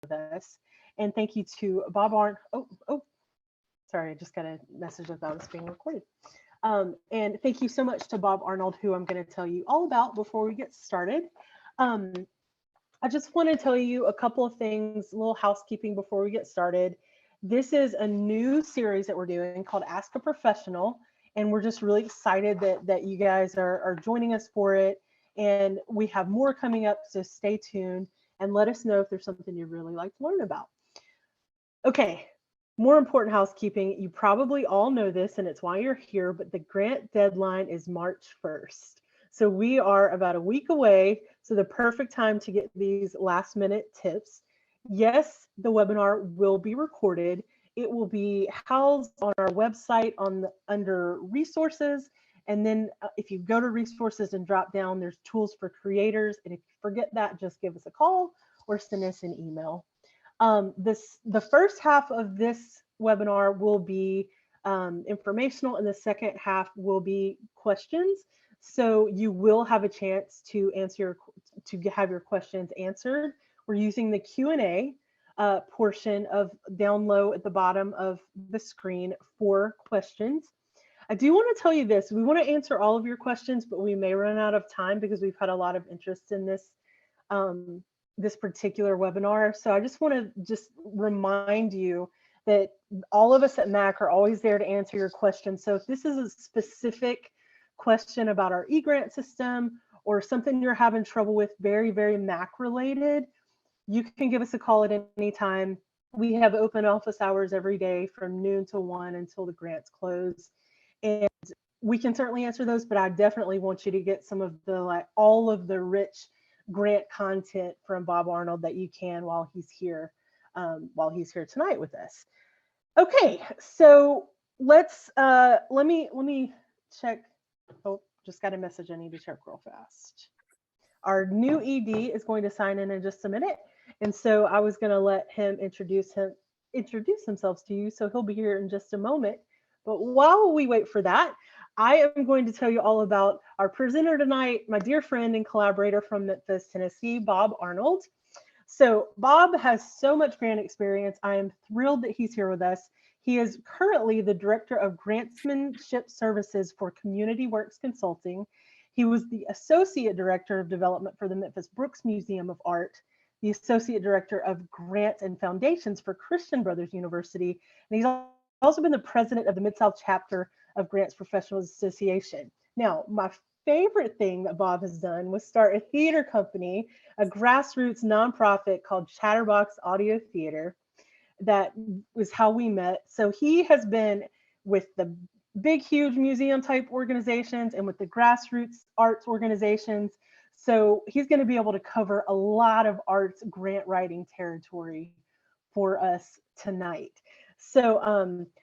with us. And thank you to Bob Arnold. Sorry, I just got a message that was being recorded. And thank you so much to Bob Arnold, who I'm going to tell you all about before we get started. Um, I just want to tell you a couple of things, a little housekeeping before we get started. This is a new series that we're doing called Ask a Professional, and we're just really excited that you guys are joining us for it. And we have more coming up, so stay tuned and let us know if there's something you'd really like to learn about. Okay, more important housekeeping. You probably all know this, and it's why you're here, but the grant deadline is March 1st. So we are about a week away, so the perfect time to get these last minute tips. Yes, the webinar will be recorded. It will be housed on our website under resources. And then if you go to resources and drop down, there's tools for creators. And if you forget that, just give us a call or send us an email. The first half of this webinar will be informational, and the second half will be questions. So you will have a chance to have your questions answered. We're using the Q&A portion down low at the bottom of the screen for questions. I do want to tell you this. We want to answer all of your questions, but we may run out of time because we've had a lot of interest in this this particular webinar. So I just want to remind you that all of us at MAC are always there to answer your questions. So if this is a specific question about our e-grant system or something you're having trouble with, very, very MAC related, you can give us a call at any time. We have open office hours every day from noon to 1 until the grants close. And we can certainly answer those, but I definitely want you to get some of all of the rich grant content from Bob Arnold that you can while he's here tonight with us. Okay, so let me check. Oh, just got a message I need to check real fast. Our new ED is going to sign in just a minute, and so I was going to let him introduce himself to you, so he'll be here in just a moment. But while we wait for that, I am going to tell you all about our presenter tonight, my dear friend and collaborator from Memphis, Tennessee, Bob Arnold. So Bob has so much grant experience. I am thrilled that he's here with us. He is currently the Director of Grantsmanship Services for Community Works Consulting. He was the Associate Director of Development for the Memphis Brooks Museum of Art, the Associate Director of Grants and Foundations for Christian Brothers University, and he's also been the President of the Mid-South Chapter of Grants Professionals Association. Now, my favorite thing that Bob has done was start a theater company, a grassroots nonprofit called Chatterbox Audio Theater. That was how we met. So he has been with the big, huge museum type organizations and with the grassroots arts organizations. So he's going to be able to cover a lot of arts grant writing territory for us tonight. So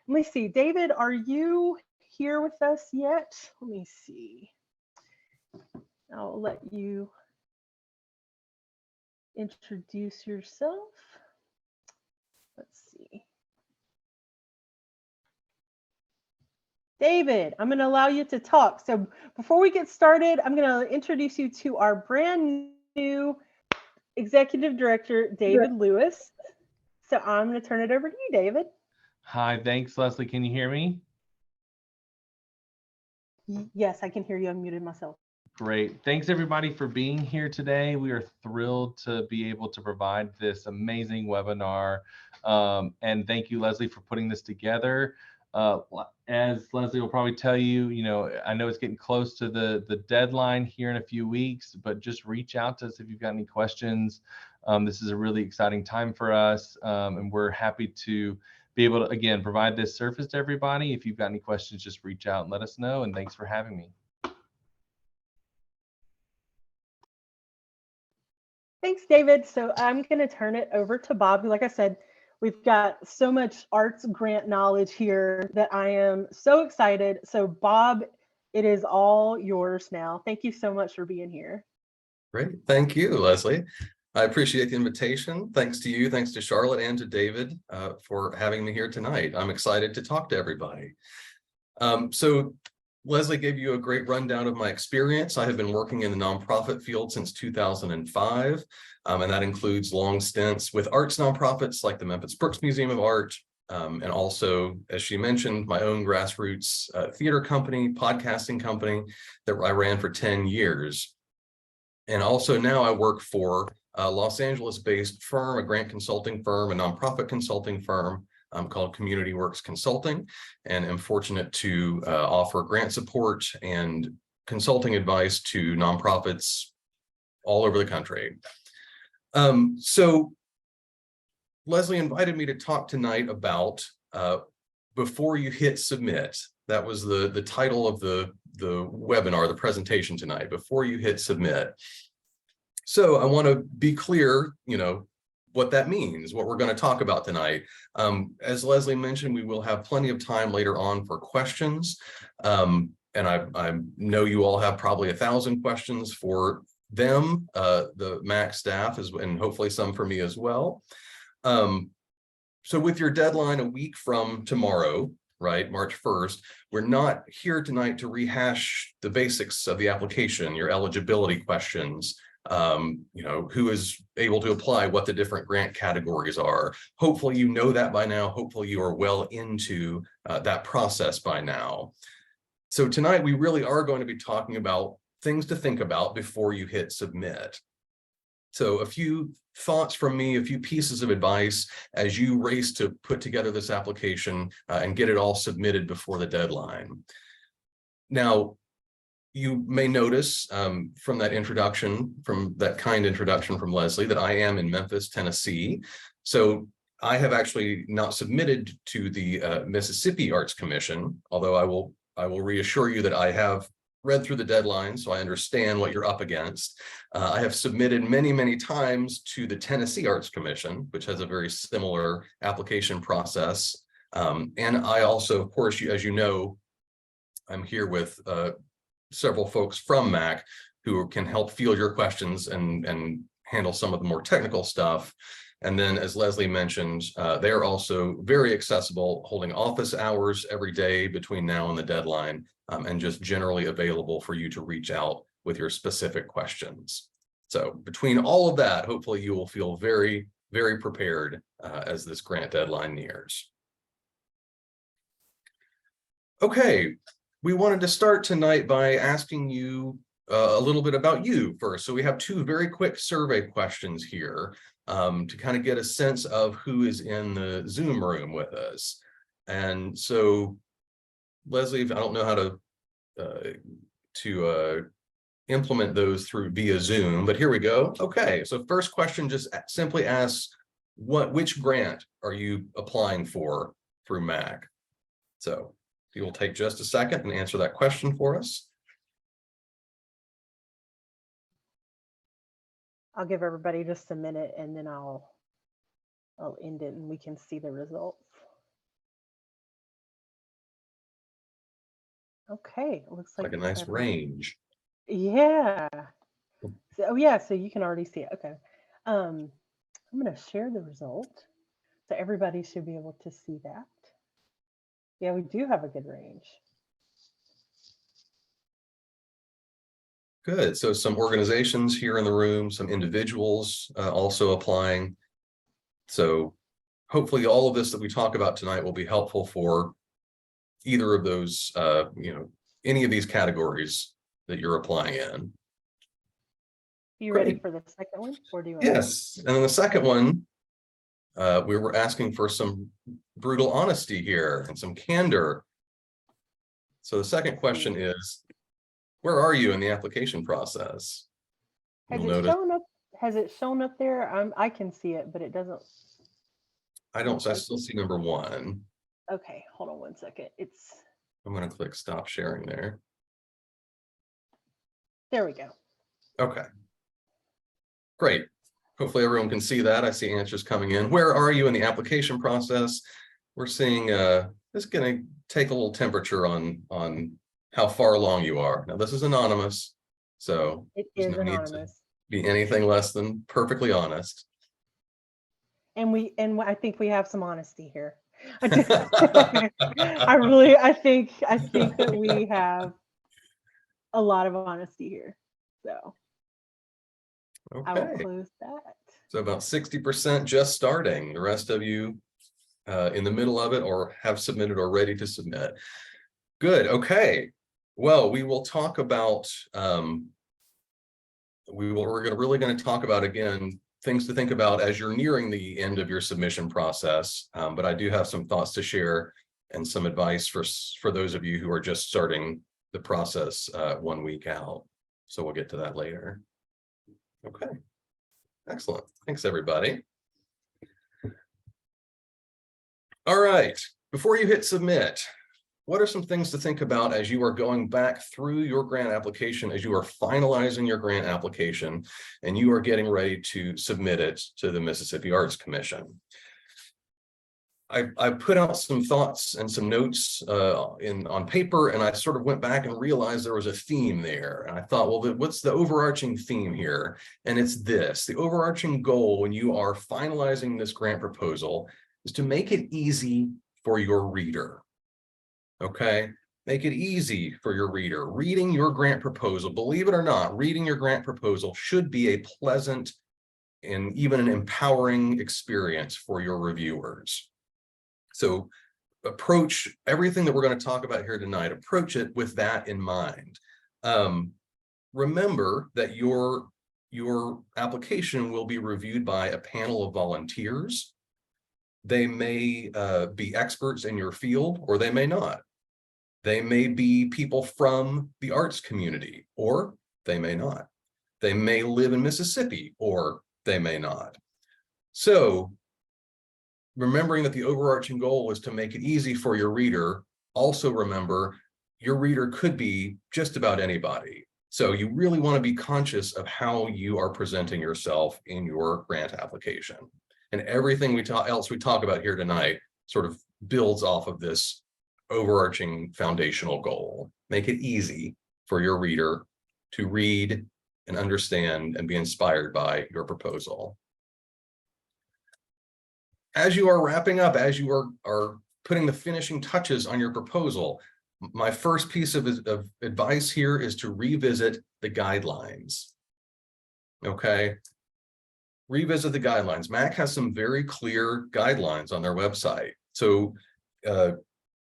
let me see, David, are you here with us yet? Let me see. I'll let you introduce yourself. Let's see. David, I'm going to allow you to talk. So before we get started, I'm going to introduce you to our brand new Executive Director, David Lewis. So I'm going to turn it over to you, David. Hi, thanks, Leslie. Can you hear me? Yes, I can hear you. I muted myself. Great. Thanks, everybody, for being here today. We are thrilled to be able to provide this amazing webinar. And thank you, Leslie, for putting this together. As Leslie will probably tell you, I know it's getting close to the deadline here in a few weeks, but just reach out to us if you've got any questions. This is a really exciting time for us, and we're happy to be able to, again, provide this service to everybody. If you've got any questions, just reach out and let us know. And thanks for having me. Thanks, David. So I'm going to turn it over to Bob, who, like I said, we've got so much arts grant knowledge here that I am so excited. So Bob, it is all yours now. Thank you so much for being here. Great. Thank you, Leslie. I appreciate the invitation. Thanks to you, thanks to Charlotte and to David for having me here tonight. I'm excited to talk to everybody. So Leslie gave you a great rundown of my experience. I have been working in the nonprofit field since 2005, and that includes long stints with arts nonprofits like the Memphis Brooks Museum of Art, and also, as she mentioned, my own grassroots theater company, podcasting company that I ran for 10 years. And also now I work for a Los Angeles-based firm, a grant consulting firm, a nonprofit consulting firm called Community Works Consulting, and am fortunate to offer grant support and consulting advice to nonprofits all over the country. So Leslie invited me to talk tonight about before you hit submit. That was the title of the webinar, the presentation tonight, before you hit submit. So I want to be clear, what that means, what we're going to talk about tonight. As Leslie mentioned, we will have plenty of time later on for questions. And I know you all have probably 1,000 questions for them, the MAC staff, and hopefully some for me as well. So with your deadline a week from tomorrow, right, March 1st, we're not here tonight to rehash the basics of the application, your eligibility questions, who is able to apply, what the different grant categories are. Hopefully you know that by now. Hopefully you are well into that process by now. So tonight we really are going to be talking about things to think about before you hit submit. So a few thoughts from me, a few pieces of advice as you race to put together this application and get it all submitted before the deadline. Now, you may notice from that introduction, from that kind introduction from Leslie, that I am in Memphis, Tennessee. So I have actually not submitted to the Mississippi Arts Commission, although I will reassure you that I have read through the deadline, so I understand what you're up against. I have submitted many, many times to the Tennessee Arts Commission, which has a very similar application process. And I also, of course, as you know, I'm here with several folks from MAC who can help field your questions and handle some of the more technical stuff. And then, as Leslie mentioned, they are also very accessible, holding office hours every day between now and the deadline, and just generally available for you to reach out with your specific questions. So between all of that, hopefully you will feel very, very prepared as this grant deadline nears. Okay. We wanted to start tonight by asking you a little bit about you first. So we have 2 very quick survey questions here to kind of get a sense of who is in the Zoom room with us. And so, Leslie, I don't know how to implement those via Zoom, but here we go. Okay, so first question just simply asks, which grant are you applying for through MAC? So you will take just a second and answer that question for us. I'll give everybody just a minute and then I'll end it and we can see the results. Okay, it looks like a nice range. Yeah. So, yeah, so you can already see it. Okay. I'm going to share the result. So everybody should be able to see that. Yeah, we do have a good range. Good. So some organizations here in the room, some individuals also applying. So hopefully all of this that we talk about tonight will be helpful for either of those, any of these categories that you're applying in. You ready for the second one? Or do you want Yes. And then the second one, we were asking for some brutal honesty here and some candor. So the second question is, where are you in the application process? Has it shown up there? I can see it, but it doesn't. I still see number 1. Okay, hold on one second. I'm going to click stop sharing there. There we go. Okay. Great. Hopefully everyone can see that. I see answers coming in. Where are you in the application process? We're seeing it's going to take a little temperature on how far along you are. Now this is anonymous, so it is anonymous. Be anything less than perfectly honest. And I think we have some honesty here. I think that we have a lot of honesty here. So I will Okay, close that. so about 60% just starting, the rest of you in the middle of it or have submitted or ready to submit. Good, okay. Well, we will talk about, we're really going to talk about, again, things to think about as you're nearing the end of your submission process. But I do have some thoughts to share and some advice for those of you who are just starting the process 1 week out. So we'll get to that later. Okay, excellent. Thanks, everybody. All right, before you hit submit, what are some things to think about as you are going back through your grant application, as you are finalizing your grant application and you are getting ready to submit it to the Mississippi Arts Commission? I put out some thoughts and some notes on paper, and I sort of went back and realized there was a theme there. And I thought, well, what's the overarching theme here? And it's this: the overarching goal when you are finalizing this grant proposal is to make it easy for your reader. Okay, make it easy for your reader. Reading your grant proposal, believe it or not, reading your grant proposal should be a pleasant and even an empowering experience for your reviewers. So approach everything that we're going to talk about here tonight, approach it with that in mind. Remember that your application will be reviewed by a panel of volunteers. They may be experts in your field, or they may not. They may be people from the arts community, or they may not. They may live in Mississippi, or they may not. So remembering that the overarching goal is to make it easy for your reader, also remember your reader could be just about anybody. So you really want to be conscious of how you are presenting yourself in your grant application. And everything else we talk about here tonight sort of builds off of this overarching foundational goal. Make it easy for your reader to read and understand and be inspired by your proposal. As you are wrapping up, as you are putting the finishing touches on your proposal, my first piece of advice here is to revisit the guidelines. Okay, revisit the guidelines. MAC has some very clear guidelines on their website. So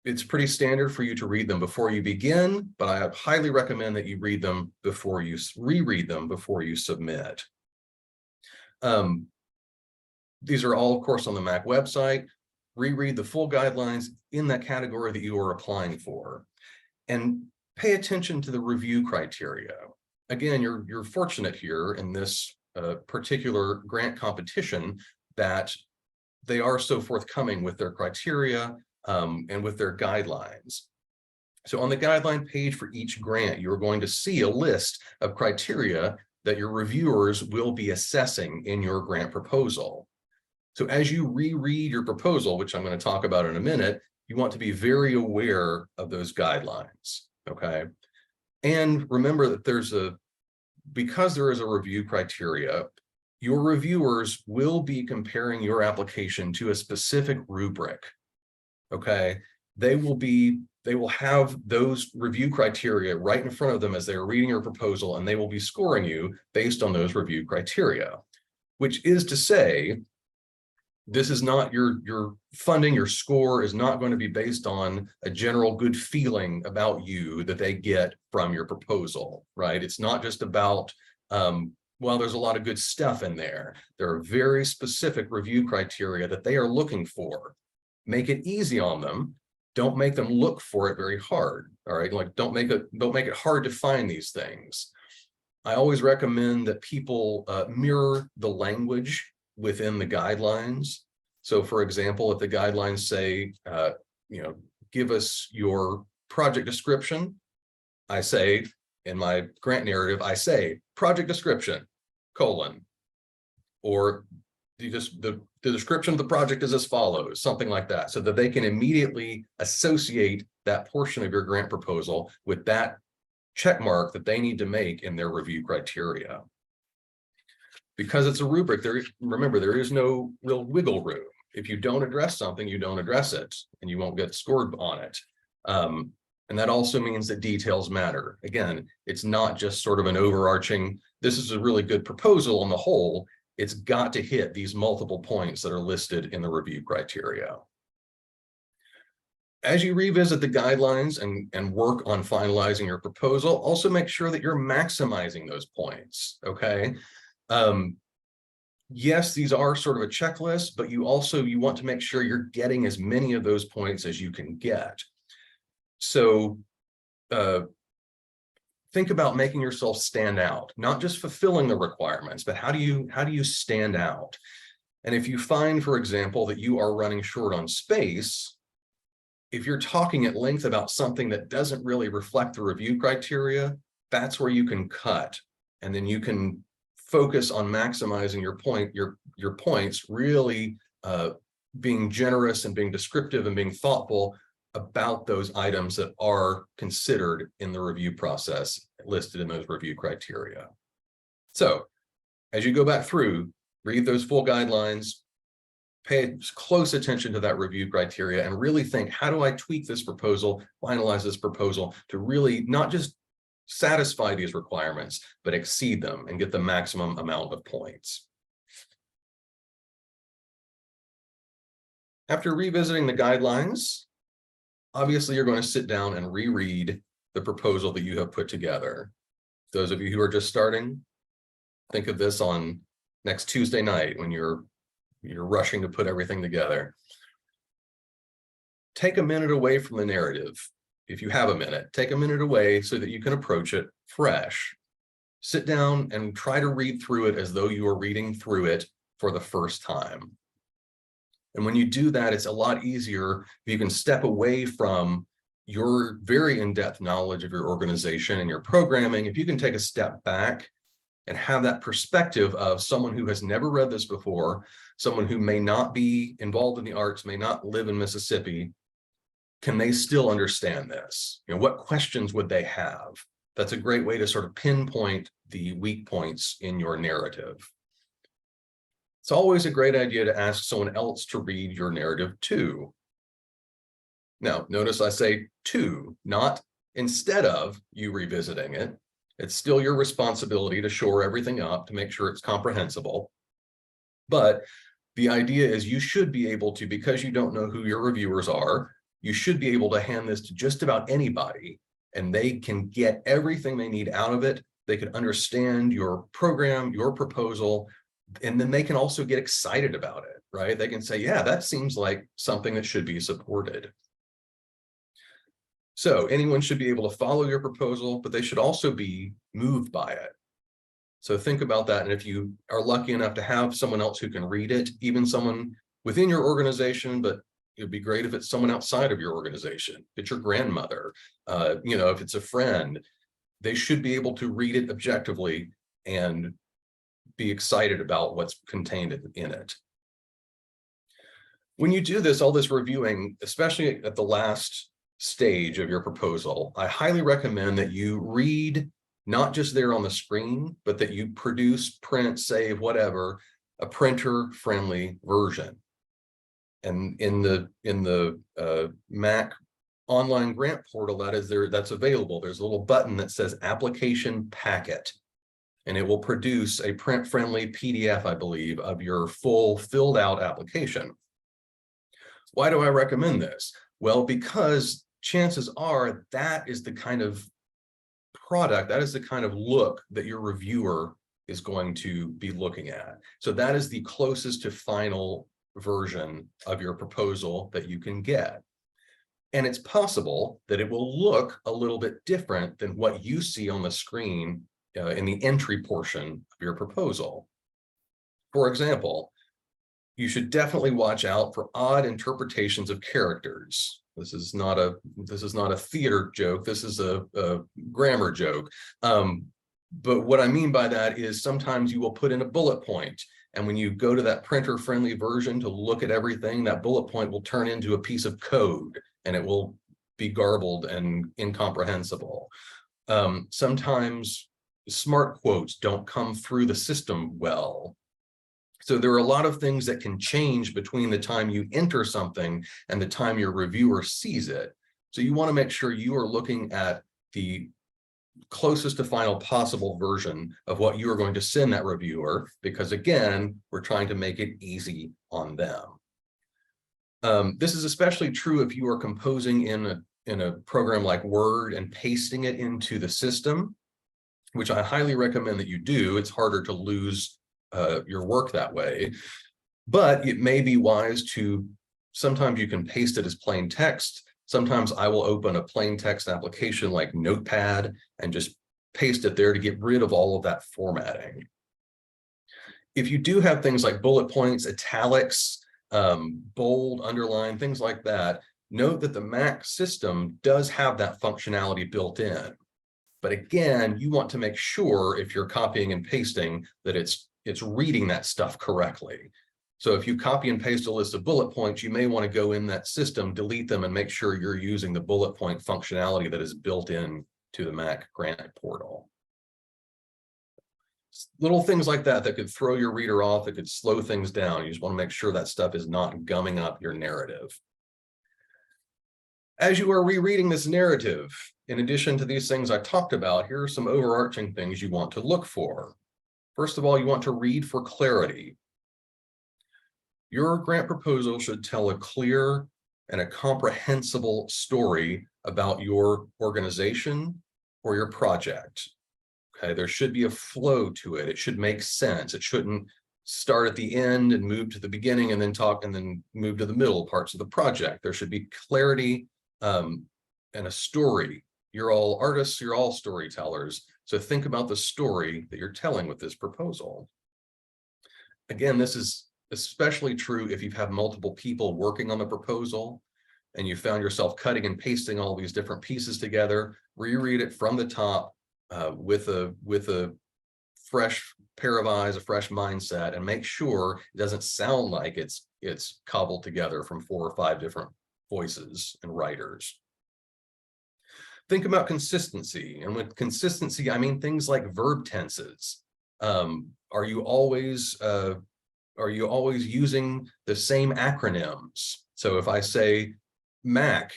it's pretty standard for you to read them before you begin, but I highly recommend that you read them before you reread them before you submit. These are all, of course, on the MAC website. Reread the full guidelines in that category that you are applying for, and pay attention to the review criteria. Again, you're fortunate here in this particular grant competition that they are so forthcoming with their criteria and with their guidelines. So on the guideline page for each grant, you're going to see a list of criteria that your reviewers will be assessing in your grant proposal. So as you reread your proposal, which I'm going to talk about in a minute, you want to be very aware of those guidelines, okay? And remember that because there is a review criteria, your reviewers will be comparing your application to a specific rubric, okay? They will have those review criteria right in front of them as they're reading your proposal, and they will be scoring you based on those review criteria, which is to say, this is not your funding, your score is not going to be based on a general good feeling about you that they get from your proposal, right? It's not just about, well, there's a lot of good stuff in there. There are very specific review criteria that they are looking for. Make it easy on them. Don't make them look for it very hard, all right? Like don't make it hard to find these things. I always recommend that people mirror the language within the guidelines. So for example, if the guidelines say, give us your project description, I say in my grant narrative, I say project description, colon, or the description of the project is as follows, something like that, so that they can immediately associate that portion of your grant proposal with that check mark that they need to make in their review criteria. Because it's a rubric, remember, there is no real wiggle room. if you don't address something, you don't address it, and you won't get scored on it. And that also means that details matter. Again, it's not just sort of an overarching, this is a really good proposal on the whole. It's got to hit these multiple points that are listed in the review criteria. As you revisit the guidelines and work on finalizing your proposal, also make sure that you're maximizing those points, okay? Yes, these are sort of a checklist, but you want to make sure you're getting as many of those points as you can get. So think about making yourself stand out, not just fulfilling the requirements, but how do you stand out? And if you find, for example, that you are running short on space, if you're talking at length about something that doesn't really reflect the review criteria, that's where you can cut. And then you can focus on maximizing your points, really being generous and being descriptive and being thoughtful about those items that are considered in the review process listed in those review criteria. So as you go back through, read those full guidelines, pay close attention to that review criteria, and really think, how do I tweak this proposal, finalize this proposal to really not just satisfy these requirements, but exceed them and get the maximum amount of points. After revisiting the guidelines, obviously you're going to sit down and reread the proposal that you have put together. Those of you who are just starting, think of this on next Tuesday night when you're rushing to put everything together. Take a minute away from the narrative. If you have a minute, take a minute away so that you can approach it fresh. Sit down and try to read through it as though you are reading through it for the first time. And when you do that, it's a lot easier if you can step away from your very in-depth knowledge of your organization and your programming. If you can take a step back and have that perspective of someone who has never read this before, someone who may not be involved in the arts, may not live in Mississippi, can they still understand this? You know, what questions would they have? That's a great way to sort of pinpoint the weak points in your narrative. It's always a great idea to ask someone else to read your narrative too. Now, notice I say to, not instead of you revisiting it. It's still your responsibility to shore everything up to make sure it's comprehensible. But the idea is you should be able to, because you don't know who your reviewers are, you should be able to hand this to just about anybody, and they can get everything they need out of it. They can understand your program, your proposal, and then they can also get excited about it, right? They can say, yeah, that seems like something that should be supported. So anyone should be able to follow your proposal, but they should also be moved by it. So think about that. And if you are lucky enough to have someone else who can read it, even someone within your organization, but it'd be great if it's someone outside of your organization. If it's your grandmother, if it's a friend, they should be able to read it objectively and be excited about what's contained in it. When you do this, all this reviewing, especially at the last stage of your proposal, I highly recommend that you read not just there on the screen, but that you produce, print, save, whatever, a printer-friendly version. And in the Mac online grant portal that's available, there's a little button that says application packet, and it will produce a print-friendly PDF, I believe, of your full filled out application. Why do I recommend this? Well, because chances are that is the kind of product, that is the kind of look that your reviewer is going to be looking at. So that is the closest to final version of your proposal that you can get. And it's possible that it will look a little bit different than what you see on the screen in the entry portion of your proposal. For example, you should definitely watch out for odd interpretations of characters. This is not a theater joke. This is a grammar joke. But what I mean by that is sometimes you will put in a bullet point, and when you go to that printer-friendly version to look at everything, that bullet point will turn into a piece of code, and it will be garbled and incomprehensible. Sometimes smart quotes don't come through the system well. So there are a lot of things that can change between the time you enter something and the time your reviewer sees it. So you want to make sure you are looking at the closest to final possible version of what you are going to send that reviewer, because again, we're trying to make it easy on them. This is especially true if you are composing in a program like Word and pasting it into the system, which I highly recommend that you do. It's harder to lose your work that way, but it may be wise to, sometimes you can paste it as plain text. Sometimes I will open a plain text application like Notepad and just paste it there to get rid of all of that formatting. If you do have things like bullet points, italics, bold, underline, things like that, note that the Mac system does have that functionality built in. But again, you want to make sure if you're copying and pasting that it's reading that stuff correctly. So if you copy and paste a list of bullet points, you may want to go in that system, delete them, and make sure you're using the bullet point functionality that is built in to the Mac grant portal. Little things like that that could throw your reader off, that could slow things down. You just want to make sure that stuff is not gumming up your narrative. As you are rereading this narrative, in addition to these things I talked about, here are some overarching things you want to look for. First of all, you want to read for clarity. Your grant proposal should tell a clear and a comprehensible story about your organization or your project. Okay, there should be a flow to it. It should make sense. It shouldn't start at the end and move to the beginning and then talk and then move to the middle parts of the project. There should be clarity and a story. You're all artists, you're all storytellers. So think about the story that you're telling with this proposal. Again, this is especially true if you've had multiple people working on the proposal and you found yourself cutting and pasting all these different pieces together. Reread it from the top with a fresh pair of eyes, a fresh mindset, and make sure it doesn't sound like it's cobbled together from 4 or 5 different voices and writers. Think about consistency, and with consistency, I mean things like verb tenses. Are you always using the same acronyms? So if I say MAC,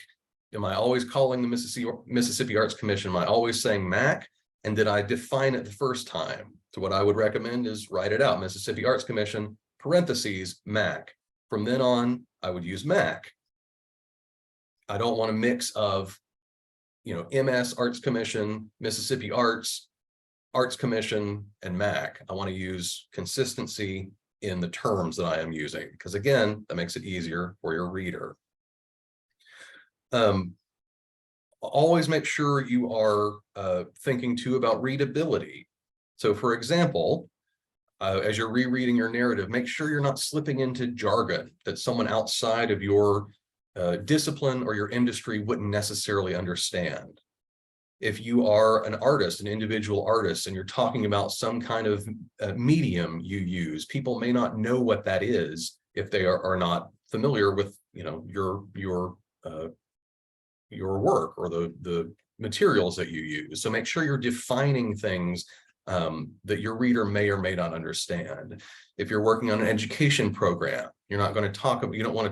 am I always calling the Mississippi Arts Commission? Am I always saying MAC? And did I define it the first time? So what I would recommend is write it out, Mississippi Arts Commission, parentheses, MAC. From then on, I would use MAC. I don't want a mix of, MS Arts Commission, Mississippi Arts Commission, and MAC. I want to use consistency in the terms that I am using, because again, that makes it easier for your reader. Always make sure you are thinking too about readability. So for example, as you're rereading your narrative, make sure you're not slipping into jargon that someone outside of your discipline or your industry wouldn't necessarily understand. If you are an artist, an individual artist, and you're talking about some kind of medium you use, people may not know what that is if they are not familiar with, your work or the materials that you use. So make sure you're defining things that your reader may or may not understand. If you're working on an education program, you don't want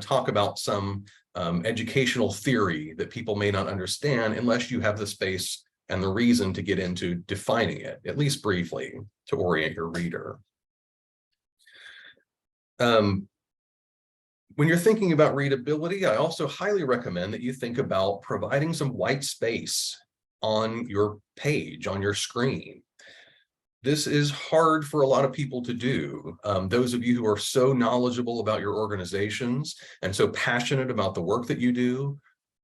to talk about some educational theory that people may not understand unless you have the space and the reason to get into defining it, at least briefly, to orient your reader. When you're thinking about readability, I also highly recommend that you think about providing some white space on your page, on your screen. This is hard for a lot of people to do. Those of you who are so knowledgeable about your organizations and so passionate about the work that you do,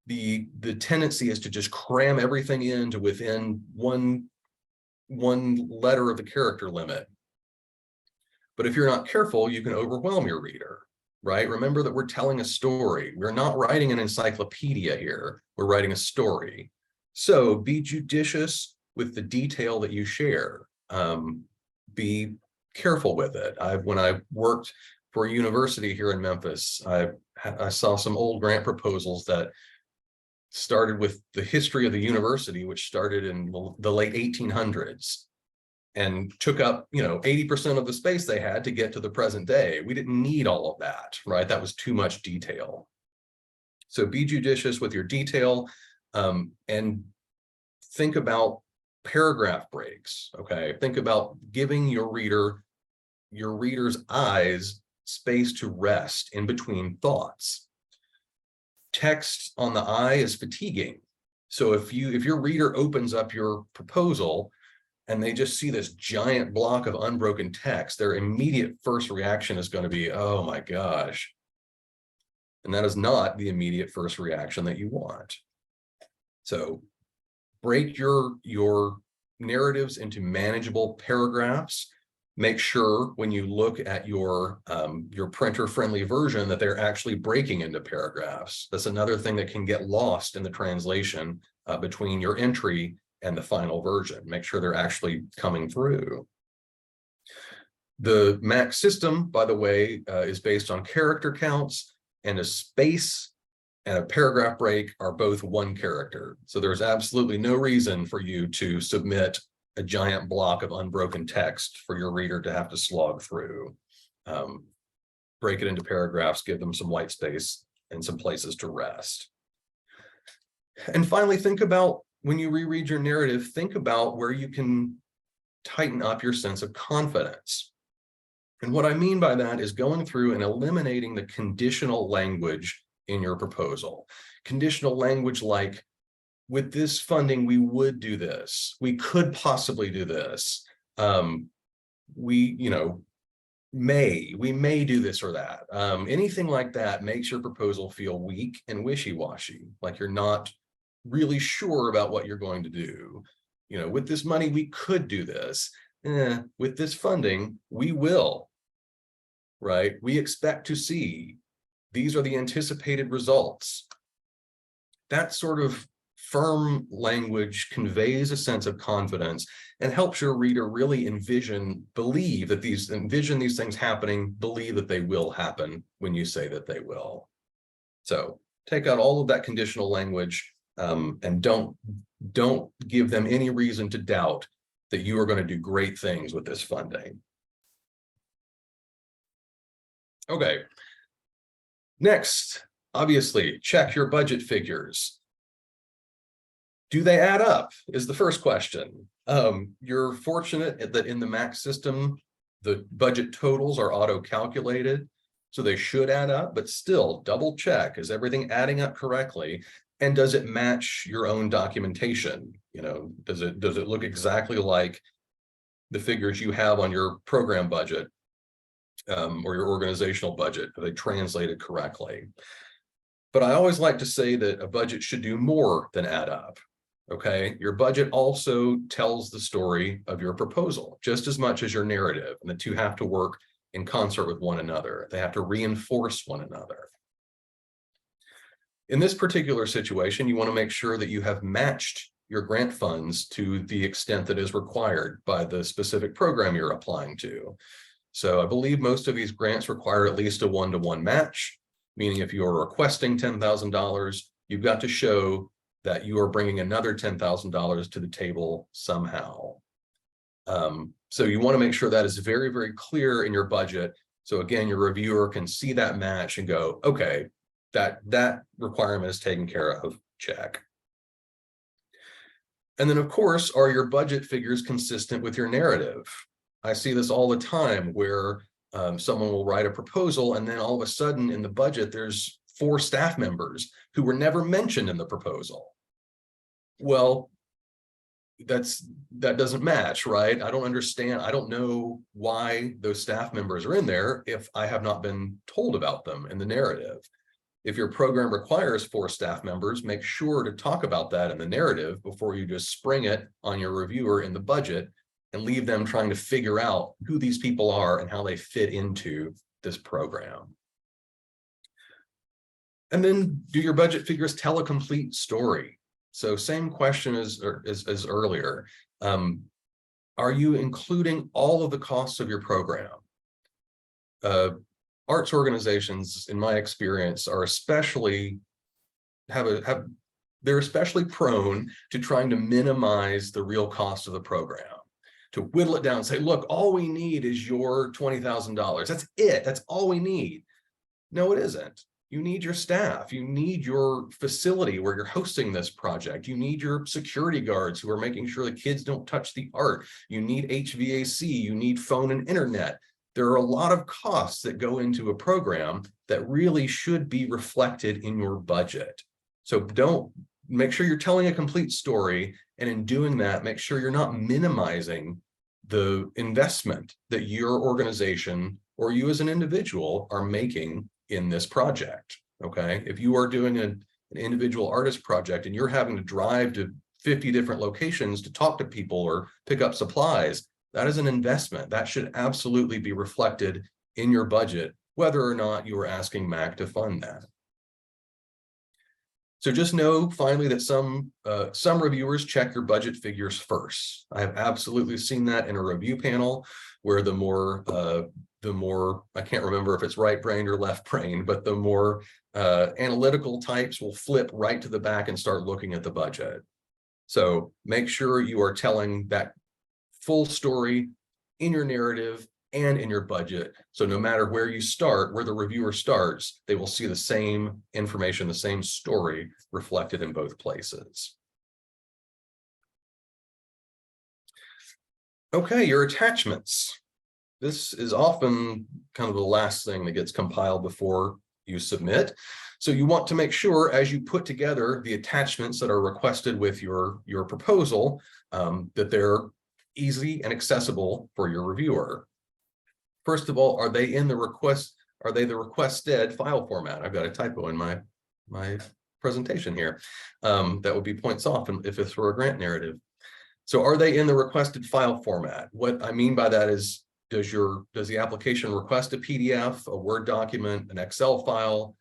the tendency is to just cram everything into within one letter of the character limit. But if you're not careful, you can overwhelm your reader, right? Remember that we're telling a story. We're not writing an encyclopedia here. We're writing a story. So be judicious with the detail that you share. Be careful with it. When I worked for a university here in Memphis, I saw some old grant proposals that started with the history of the university, which started in the late 1800s. and took up, 80% of the space they had to get to the present day. We didn't need all of that, right? That was too much detail. So be judicious with your detail, and think about paragraph breaks, okay? Think about giving your reader's eyes space to rest in between thoughts. Text on the eye is fatiguing. So if your reader opens up your proposal and they just see this giant block of unbroken text, their immediate first reaction is going to be, oh my gosh. And that is not the immediate first reaction that you want. So break your narratives into manageable paragraphs. Make sure when you look at your printer-friendly version that they're actually breaking into paragraphs. That's another thing that can get lost in the translation between your entry and the final version. Make sure they're actually coming through. The Mac system, by the way, is based on character counts, and a space and a paragraph break are both one character. So there's absolutely no reason for you to submit a giant block of unbroken text for your reader to have to slog through. Break it into paragraphs, give them some white space and some places to rest. And finally, think about, when you reread your narrative, think about where you can tighten up your sense of confidence. And what I mean by that is going through and eliminating the conditional language in your proposal. Conditional language like, with this funding, we would do this. We could possibly do this. We may do this or that. Anything like that makes your proposal feel weak and wishy-washy, like you're not really sure about what you're going to do. With this money, we could do this. With this funding, we will, right? We expect to see. These are the anticipated results. That sort of firm language conveys a sense of confidence and helps your reader really envision these things happening, believe that they will happen when you say that they will. So take out all of that conditional language, and don't give them any reason to doubt that you are going to do great things with this funding. Okay. Next, obviously, check your budget figures. Do they add up is the first question. You're fortunate that in the Mac system, the budget totals are auto-calculated, so they should add up, but still double check, is everything adding up correctly? And does it match your own documentation? Does it look exactly like the figures you have on your program budget or your organizational budget? Are they translated correctly? But I always like to say that a budget should do more than add up. Okay, your budget also tells the story of your proposal just as much as your narrative, and the two have to work in concert with one another. They have to reinforce one another. In this particular situation, you want to make sure that you have matched your grant funds to the extent that is required by the specific program you're applying to. So I believe most of these grants require at least a one-to-one match, meaning if you are requesting $10,000, you've got to show that you are bringing another $10,000 to the table somehow. So you want to make sure that is very, very clear in your budget. So again, your reviewer can see that match and go, okay, that requirement is taken care of, check. And then of course, are your budget figures consistent with your narrative? I see this all the time where someone will write a proposal and then all of a sudden in the budget, there's 4 staff members who were never mentioned in the proposal. Well, that doesn't match, right? I don't understand. I don't know why those staff members are in there if I have not been told about them in the narrative. If your program requires 4 staff members, make sure to talk about that in the narrative before you just spring it on your reviewer in the budget and leave them trying to figure out who these people are and how they fit into this program. And then do your budget figures tell a complete story? So same question as earlier. Are you including all of the costs of your program? Arts organizations, in my experience, are especially they're especially prone to trying to minimize the real cost of the program. to whittle it down and say, look, all we need is your $20,000. That's it. That's all we need. No, it isn't. You need your staff. You need your facility where you're hosting this project. You need your security guards who are making sure the kids don't touch the art. You need HVAC. You need phone and internet. There are a lot of costs that go into a program that really should be reflected in your budget. So don't make sure you're telling a complete story. And in doing that, make sure you're not minimizing the investment that your organization or you as an individual are making in this project. Okay, if you are doing an individual artist project and you're having to drive to 50 different locations to talk to people or pick up supplies, that is an investment that should absolutely be reflected in your budget, whether or not you are asking MAC to fund that. So just know finally that some reviewers check your budget figures first. I have absolutely seen that in a review panel where the more, I can't remember if it's right brain or left brain, but the more analytical types will flip right to the back and start looking at the budget. So make sure you are telling that full story in your narrative and in your budget. So no matter where you start, where the reviewer starts, they will see the same information, the same story reflected in both places. Okay, your attachments. This is often kind of the last thing that gets compiled before you submit. So you want to make sure as you put together the attachments that are requested with your proposal, that they're easy and accessible for your reviewer. First of all, are they in the request? Are they the requested file format? I've got a typo in my presentation here. That would be points off if it's for a grant narrative. So are they in the requested file format? What I mean by that is, does the application request a PDF, a Word document, an Excel file?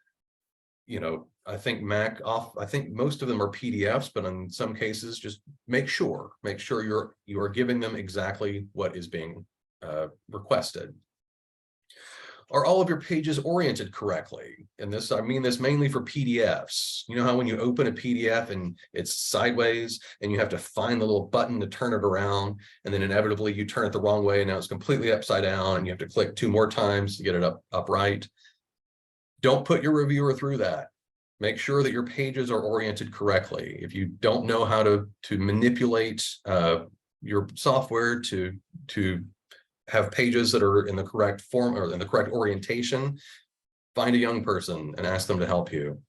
You know, I think I think most of them are PDFs, but in some cases, just make sure you are giving them exactly what is being requested. Are all of your pages oriented correctly? And this, I mean this mainly for PDFs. You know how when you open a PDF and it's sideways and you have to find the little button to turn it around, and then inevitably you turn it the wrong way and now it's completely upside down and you have to click 2 more times to get it upright. Don't put your reviewer through that. Make sure that your pages are oriented correctly. If you don't know how to manipulate your software to have pages that are in the correct form or in the correct orientation, find a young person and ask them to help you.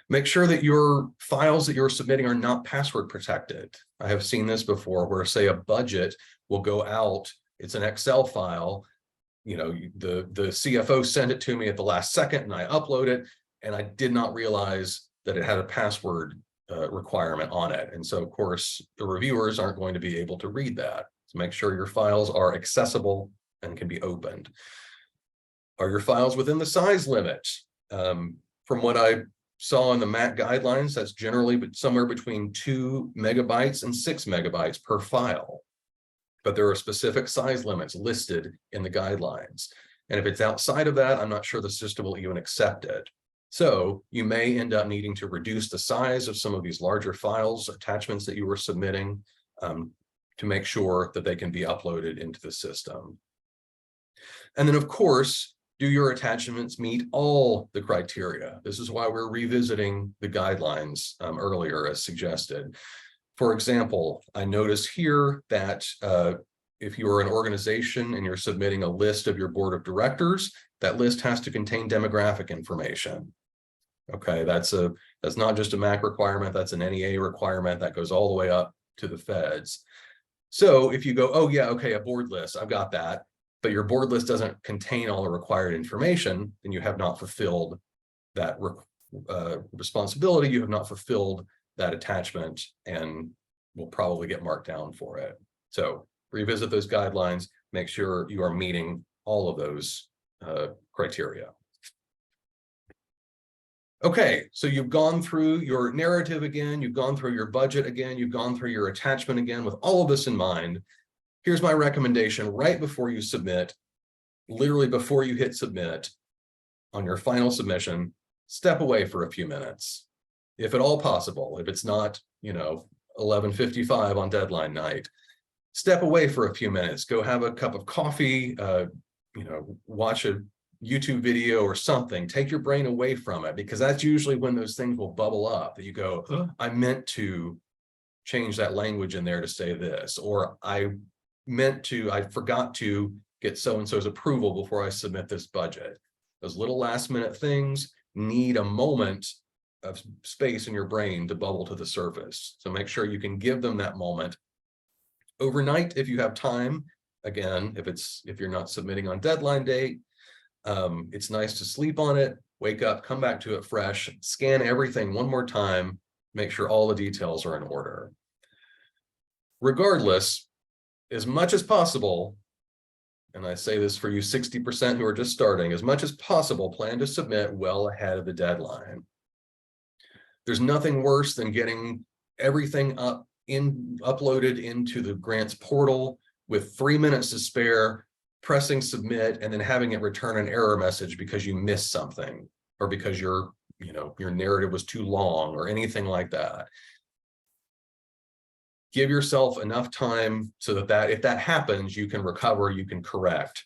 Make sure that your files that you're submitting are not password protected. I have seen this before where, say, a budget will go out, it's an Excel file, you know, the CFO sent it to me at the last second and I upload it, and I did not realize that it had a password requirement on it. And so, of course, the reviewers aren't going to be able to read that. So make sure your files are accessible and can be opened. Are your files within the size limit? From what I saw in the MAC guidelines, that's generally somewhere between 2 megabytes and 6 megabytes per file. But there are specific size limits listed in the guidelines. And if it's outside of that, I'm not sure the system will even accept it. So you may end up needing to reduce the size of some of these larger files, attachments that you were submitting, to make sure that they can be uploaded into the system. And then, of course, do your attachments meet all the criteria? This is why we're revisiting the guidelines earlier as suggested. For example, I notice here that if you are an organization and you're submitting a list of your board of directors, that list has to contain demographic information. Okay, that's not just a MAC requirement, that's an NEA requirement that goes all the way up to the feds. So if you go, oh yeah, okay, a board list, I've got that, but your board list doesn't contain all the required information, then you have not fulfilled that responsibility, you have not fulfilled that attachment, and will probably get marked down for it. So revisit those guidelines, make sure you are meeting all of those criteria. Okay, so you've gone through your narrative again, you've gone through your budget again, you've gone through your attachment again. With all of this in mind, here's my recommendation right before you submit, literally before you hit submit on your final submission, step away for a few minutes, if at all possible. If it's not, 11:55 on deadline night, step away for a few minutes, go have a cup of coffee, watch a YouTube video or something. Take your brain away from it, because that's usually when those things will bubble up, that you go, oh, I meant to change that language in there to say this, or I forgot to get so-and-so's approval before I submit this budget. Those little last minute things need a moment of space in your brain to bubble to the surface. So make sure you can give them that moment overnight if you have time. Again, if you're not submitting on deadline date, it's nice to sleep on it, wake up, come back to it fresh, scan everything one more time, make sure all the details are in order. Regardless, as much as possible, and I say this for you 60% who are just starting, as much as possible, plan to submit well ahead of the deadline. There's nothing worse than getting everything uploaded into the grants portal with 3 minutes to spare, pressing submit, and then having it return an error message because you missed something, or because your narrative was too long, or anything like that. Give yourself enough time so that if that happens, you can recover, you can correct.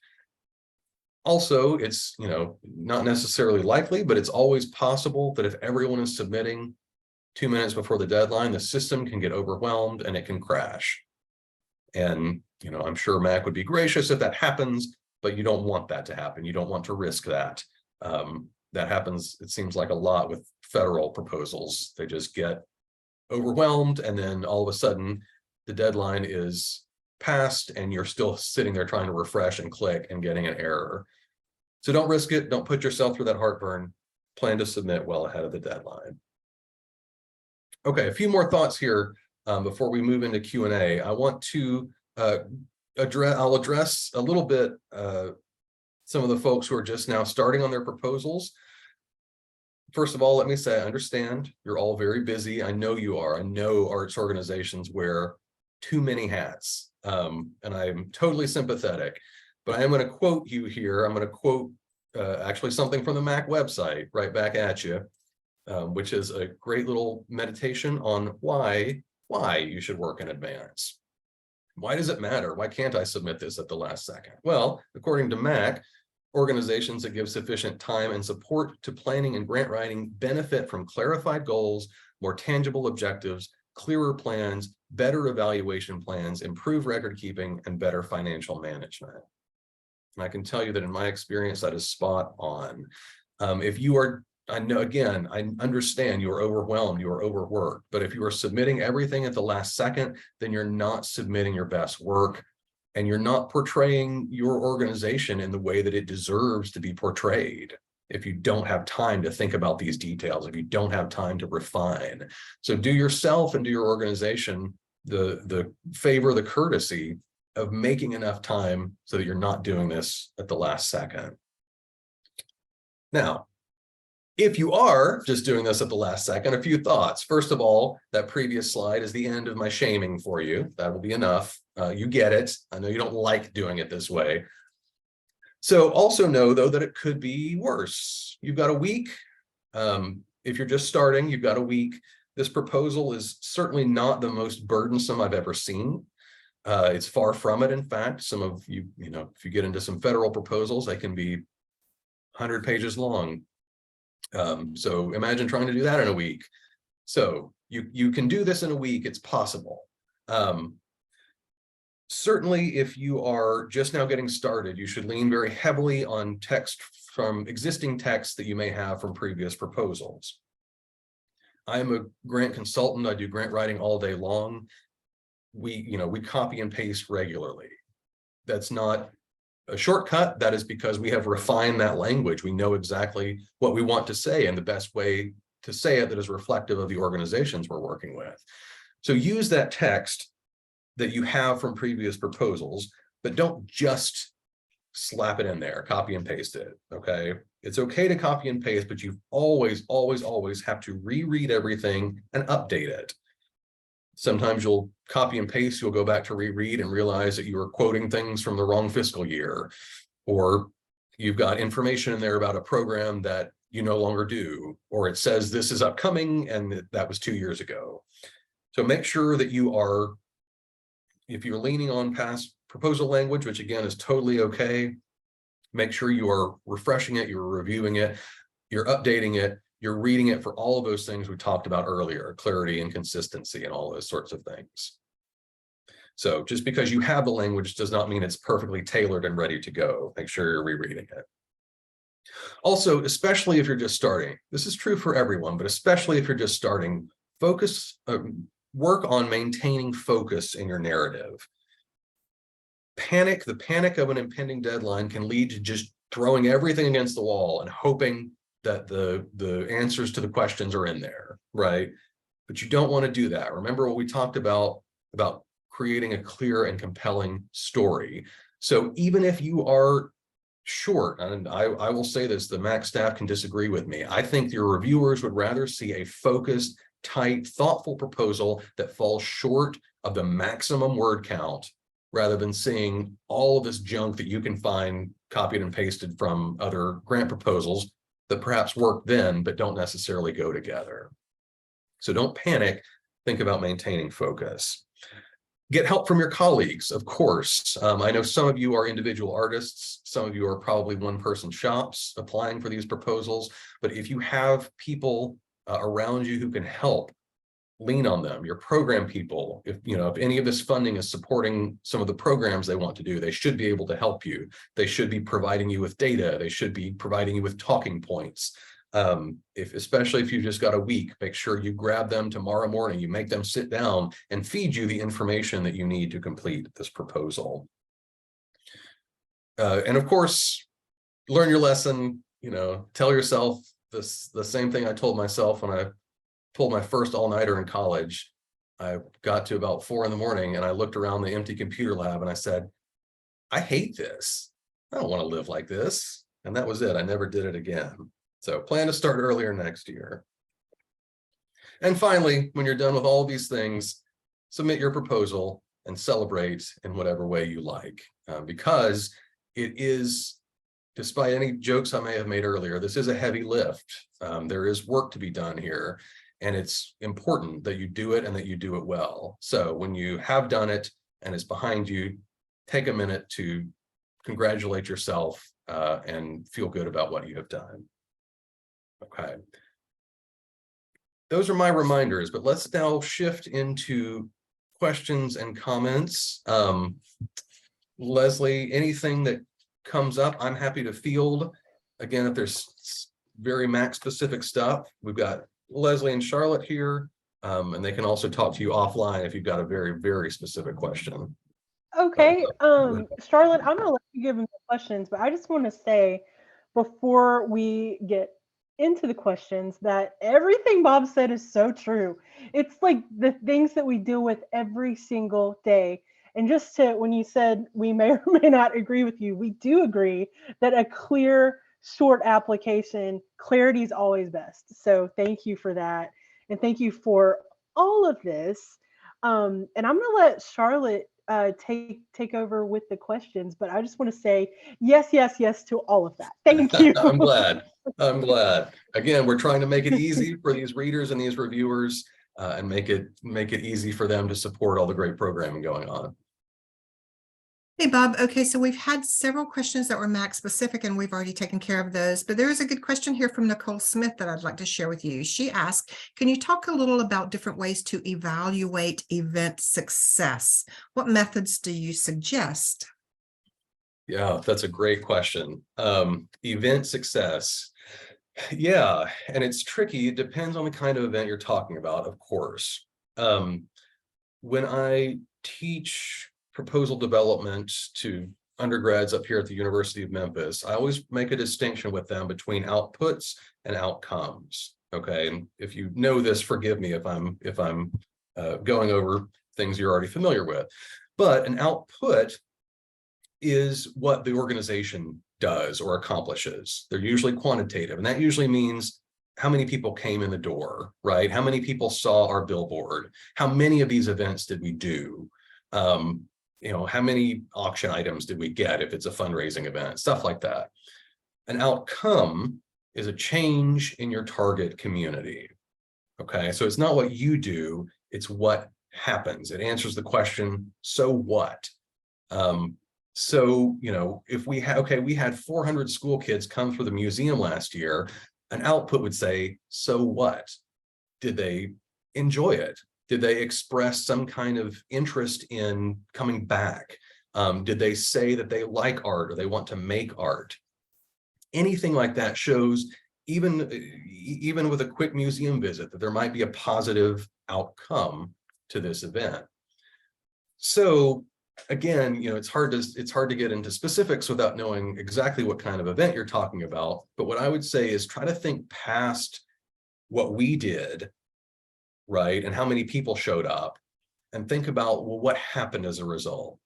Also, it's not necessarily likely, but it's always possible that if everyone is submitting 2 minutes before the deadline, the system can get overwhelmed and it can crash. And I'm sure Mac would be gracious if that happens, but you don't want that to happen. You don't want to risk that. That happens, it seems like, a lot with federal proposals. They just get overwhelmed, and then all of a sudden the deadline is passed and you're still sitting there trying to refresh and click and getting an error. So don't risk it. Don't put yourself through that heartburn. Plan to submit well ahead of the deadline. Okay, a few more thoughts here before we move into Q&A. I want to I'll address a little bit some of the folks who are just now starting on their proposals. First of all, let me say, I understand you're all very busy. I know you are. I know arts organizations wear too many hats, and I'm totally sympathetic. But I am going to quote you here. I'm going to quote actually something from the MAC website right back at you, which is a great little meditation on why you should work in advance. Why does it matter? Why can't I submit this at the last second? Well, according to MAC, organizations that give sufficient time and support to planning and grant writing benefit from clarified goals, more tangible objectives, clearer plans, better evaluation plans, improved record keeping, and better financial management. And I can tell you that in my experience, that is spot on. If you are, I know, again, I understand you are overwhelmed, you are overworked, but if you are submitting everything at the last second, then you're not submitting your best work. And you're not portraying your organization in the way that it deserves to be portrayed if you don't have time to think about these details, if you don't have time to refine. So do yourself and do your organization the favor, the courtesy of making enough time so that you're not doing this at the last second. Now, if you are just doing this at the last second, a few thoughts. First of all, that previous slide is the end of my shaming for you. That will be enough. You get it. I know you don't like doing it this way. So also know, though, that it could be worse. You've got a week. If you're just starting, you've got a week. This proposal is certainly not the most burdensome I've ever seen. It's far from it. In fact, some of you, if you get into some federal proposals, they can be 100 pages long. So imagine trying to do that in a week. So you can do this in a week. It's possible. Certainly, if you are just now getting started, you should lean very heavily on text from existing texts that you may have from previous proposals. I'm a grant consultant. I do grant writing all day long. We copy and paste regularly. That's not a shortcut. That is because we have refined that language. We know exactly what we want to say and the best way to say it that is reflective of the organizations we're working with. So use that text that you have from previous proposals, but don't just slap it in there, copy and paste it, okay? It's okay to copy and paste, but you always have to reread everything and update it. Sometimes you'll copy and paste, you'll go back to reread and realize that you were quoting things from the wrong fiscal year, or you've got information in there about a program that you no longer do, or it says this is upcoming and that was 2 years ago. So make sure that you are if you're leaning on past proposal language, which again is totally okay, make sure you are refreshing it, you're reviewing it, you're updating it, you're reading it for all of those things we talked about earlier, clarity and consistency and all those sorts of things. So just because you have the language does not mean it's perfectly tailored and ready to go. Make sure you're rereading it. Also, especially if you're just starting, this is true for everyone, but especially if you're just starting, work on maintaining focus in your narrative. The panic of an impending deadline can lead to just throwing everything against the wall and hoping that the answers to the questions are in there, right? But you don't want to do that. Remember what we talked about creating a clear and compelling story. So even if you are short, and I will say this, the MAC staff can disagree with me. I think your reviewers would rather see a focused, tight, thoughtful proposal that falls short of the maximum word count, rather than seeing all of this junk that you can find copied and pasted from other grant proposals that perhaps work then, but don't necessarily go together. So don't panic, think about maintaining focus. Get help from your colleagues, of course. I know some of you are individual artists, some of you are probably one-person shops applying for these proposals, but if you have people around you who can help, lean on them. Your program people, if any of this funding is supporting some of the programs they want to do, they should be able to help you. They should be providing you with data. They should be providing you with talking points. Especially if you've just got a week, make sure you grab them tomorrow morning, you make them sit down and feed you the information that you need to complete this proposal. And of course, learn your lesson, tell yourself the same thing I told myself when I pulled my first all-nighter in college. I got to about 4 in the morning and I looked around the empty computer lab and I said, I hate this. I don't want to live like this. And that was it. I never did it again. So plan to start earlier next year. And finally, when you're done with all these things, submit your proposal and celebrate in whatever way you like, because it is, despite any jokes I may have made earlier, this is a heavy lift. There is work to be done here, and it's important that you do it and that you do it well. So when you have done it and it's behind you, take a minute to congratulate yourself and feel good about what you have done. Okay. Those are my reminders, but let's now shift into questions and comments. Leslie, anything that comes up, I'm happy to field. Again, if there's very MAC specific stuff, we've got Leslie and Charlotte here, and they can also talk to you offline if you've got a very, very specific question. Okay, Charlotte, I'm gonna let you give them the questions, but I just want to say before we get into the questions that everything Bob said is so true. It's like the things that we deal with every single day. And just to, when you said we may or may not agree with you, we do agree that a clear, short application, clarity is always best. So thank you for that. And thank you for all of this. And I'm gonna let Charlotte take over with the questions, but I just want to say yes, yes, yes to all of that. Thank you. I'm glad. I'm glad. Again, we're trying to make it easy for these readers and these reviewers, and make it easy for them to support all the great programming going on. Hey, Bob. Okay, so we've had several questions that were MAC specific and we've already taken care of those, but there is a good question here from Nicole Smith that I'd like to share with you. She asked, can you talk a little about different ways to evaluate event success? What methods do you suggest? Yeah, that's a great question. Event success. Yeah, and it's tricky. It depends on the kind of event you're talking about, of course. When I teach proposal development to undergrads up here at the University of Memphis, I always make a distinction with them between outputs and outcomes. Okay, and if you know this, forgive me if I'm going over things you're already familiar with. But an output is what the organization does or accomplishes. They're usually quantitative, and that usually means how many people came in the door, right? How many people saw our billboard? How many of these events did we do? How many auction items did we get if it's a fundraising event, stuff like that. An outcome is a change in your target community. Okay, so it's not what you do, it's what happens. It answers the question, so what? So, if we had 400 school kids come through the museum last year, an output would say, so what? Did they enjoy it? Did they express some kind of interest in coming back? Did they say that they like art or they want to make art? Anything like that shows, even with a quick museum visit, that there might be a positive outcome to this event. So again, it's hard to get into specifics without knowing exactly what kind of event you're talking about. But what I would say is try to think past what we did, right? And how many people showed up, and think about, well, what happened as a result?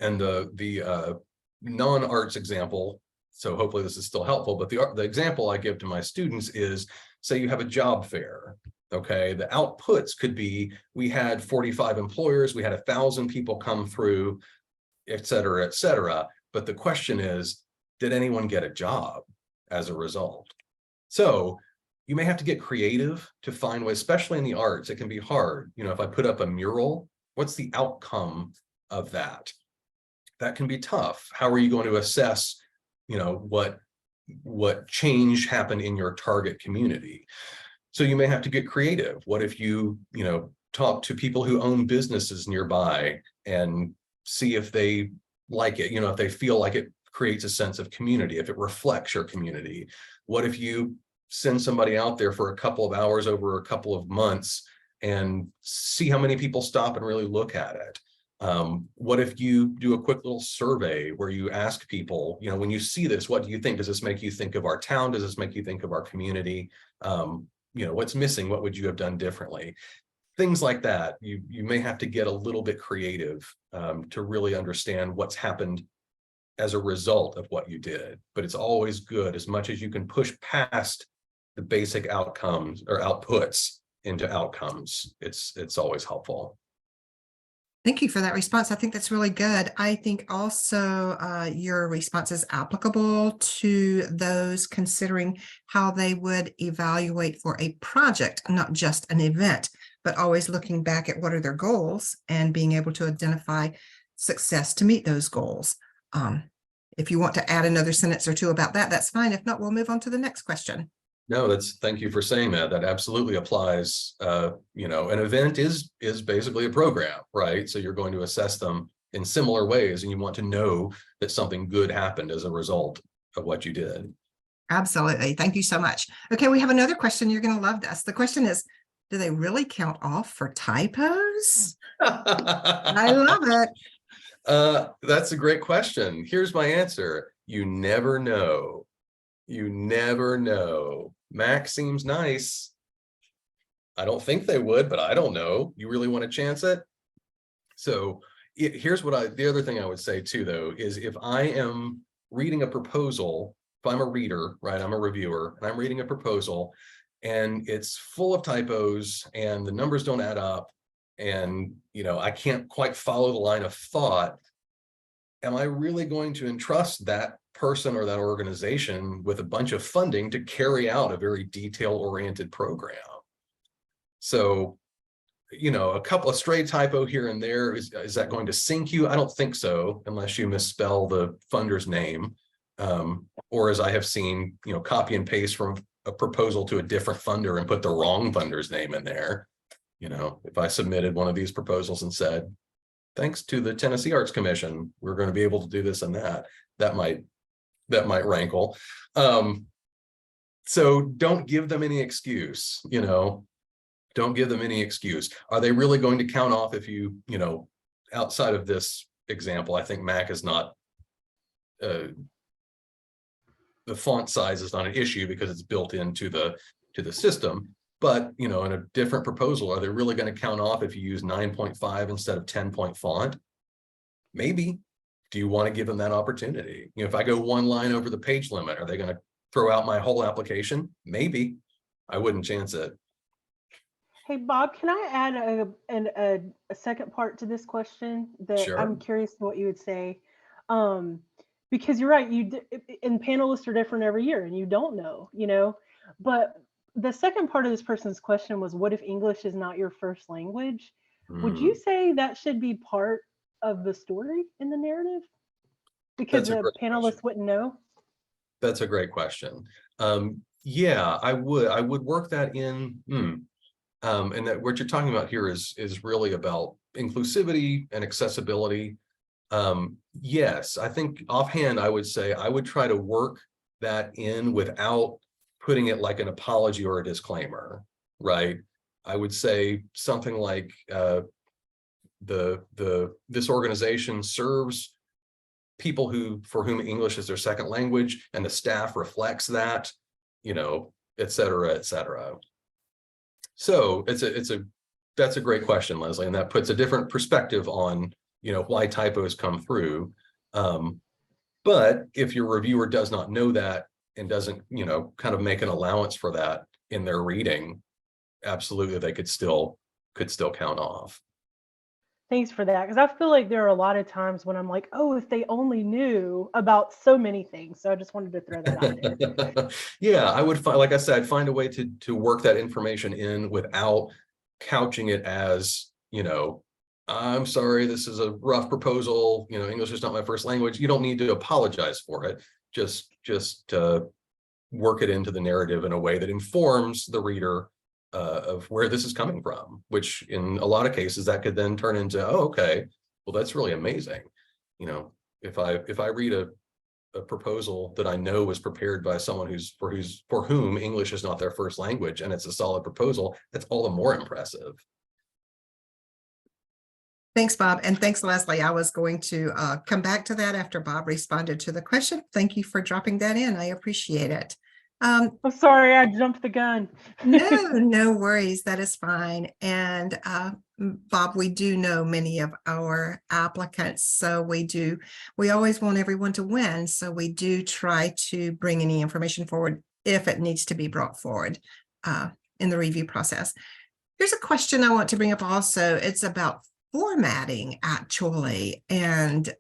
And the non-arts example, so hopefully this is still helpful, but the example I give to my students is, say you have a job fair. Okay, the outputs could be, we had 45 employers, we had 1,000 people come through, et cetera, et cetera. But the question is, did anyone get a job as a result? So you may have to get creative to find ways, especially in the arts. It can be hard. If I put up a mural, what's the outcome of that? That can be tough. How are you going to assess, what change happened in your target community? So you may have to get creative. What if you, talk to people who own businesses nearby and see if they like it, if they feel like it creates a sense of community, if it reflects your community? What if you send somebody out there for a couple of hours over a couple of months and see how many people stop and really look at it? What if you do a quick little survey where you ask people, when you see this, what do you think? Does this make you think of our town? Does this make you think of our community? What's missing? What would you have done differently? Things like that. You may have to get a little bit creative to really understand what's happened as a result of what you did. But it's always good, as much as you can push past the basic outcomes or outputs into outcomes. It's always helpful. Thank you for that response. I think that's really good. I think also your response is applicable to those considering how they would evaluate for a project, not just an event, but always looking back at what are their goals and being able to identify success to meet those goals. If you want to add another sentence or two about that, that's fine. If not, we'll move on to the next question. No, thank you for saying that. That absolutely applies. An event is basically a program, right? So you're going to assess them in similar ways, and you want to know that something good happened as a result of what you did. Absolutely. Thank you so much. Okay, we have another question. You're going to love this. The question is, do they really count off for typos? I love it. That's a great question. Here's my answer. You never know. You never know. Mac seems nice. I don't think they would, but I don't know. You really want to chance it? So here's the other thing I would say too, though, is if I am reading a proposal, if I'm a reader, right, I'm a reviewer, and I'm reading a proposal and it's full of typos and the numbers don't add up and, I can't quite follow the line of thought, am I really going to entrust that person or that organization with a bunch of funding to carry out a very detail-oriented program? So, a stray typo here and there, is that going to sink you? I don't think so, unless you misspell the funder's name. Or as I have seen, copy and paste from a proposal to a different funder and put the wrong funder's name in there. If I submitted one of these proposals and said, thanks to the Tennessee Arts Commission, we're going to be able to do this and that might rankle. So don't give them any excuse, don't give them any excuse. Are they really going to count off if you, outside of this example, I think Mac is not, the font size is not an issue because it's built into the system. But, in a different proposal, are they really going to count off if you use 9.5 instead of 10-point font? Maybe. Do you want to give them that opportunity? If I go one line over the page limit, are they going to throw out my whole application? Maybe. I wouldn't chance it. Hey, Bob, can I add a second part to this question that Sure. I'm curious to what you would say? Because you're right, and panelists are different every year and you don't know, but the second part of this person's question was, what if English is not your first language? Would you say that should be part of the story in the narrative? Because That's a the great panelists question. wouldn't know? That's a great question. Yeah, I would work that in. And that what you're talking about here is really about inclusivity and accessibility. Yes, I think offhand, I would say I would try to work that in without putting it like an apology or a disclaimer, right? I would say something like this organization serves people for whom English is their second language, and the staff reflects that, et cetera, et cetera. So that's a great question, Leslie, and that puts a different perspective on, why typos come through. But if your reviewer does not know that and doesn't, kind of make an allowance for that in their reading, absolutely, they could still count off. Thanks for that. Because I feel like there are a lot of times when I'm like, oh, if they only knew about so many things. So I just wanted to throw that out there. Yeah, I would find, like I said, I'd find a way to work that information in without couching it as, I'm sorry, this is a rough proposal, English is not my first language. You don't need to apologize for it. Just work it into the narrative in a way that informs the reader of where this is coming from, which in a lot of cases that could then turn into, oh, okay, well, that's really amazing. If I read a proposal that I know was prepared by someone for whom English is not their first language, and it's a solid proposal, that's all the more impressive. Thanks, Bob. And thanks, Leslie. I was going to come back to that after Bob responded to the question. Thank you for dropping that in. I appreciate it. I'm sorry, I jumped the gun. No worries. That is fine. And Bob, we do know many of our applicants, so we always want everyone to win. So we do try to bring any information forward if it needs to be brought forward in the review process. Here's a question I want to bring up also. It's about formatting, actually, and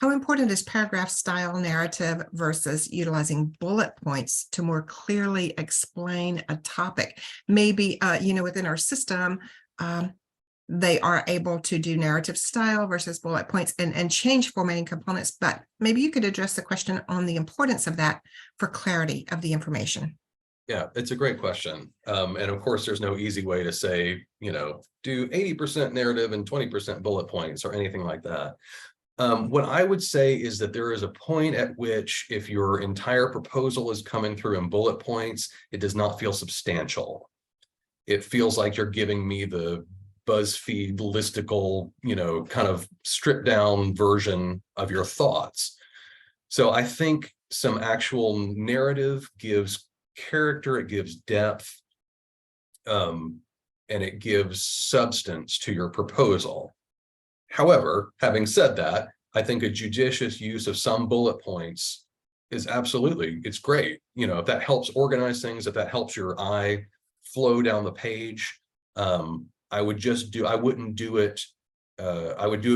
how important is paragraph style narrative versus utilizing bullet points to more clearly explain a topic? Maybe, within our system, they are able to do narrative style versus bullet points and change formatting components, but maybe you could address the question on the importance of that for clarity of the information. Yeah, it's a great question. And of course, there's no easy way to say, do 80% narrative and 20% bullet points or anything like that. What I would say is that there is a point at which if your entire proposal is coming through in bullet points, it does not feel substantial. It feels like you're giving me the BuzzFeed listicle, kind of stripped down version of your thoughts. So I think some actual narrative gives character, it gives depth, and it gives substance to your proposal. However, having said that, I think a judicious use of some bullet points is it's great. If that helps organize things, if that helps your eye flow down the page, I would do it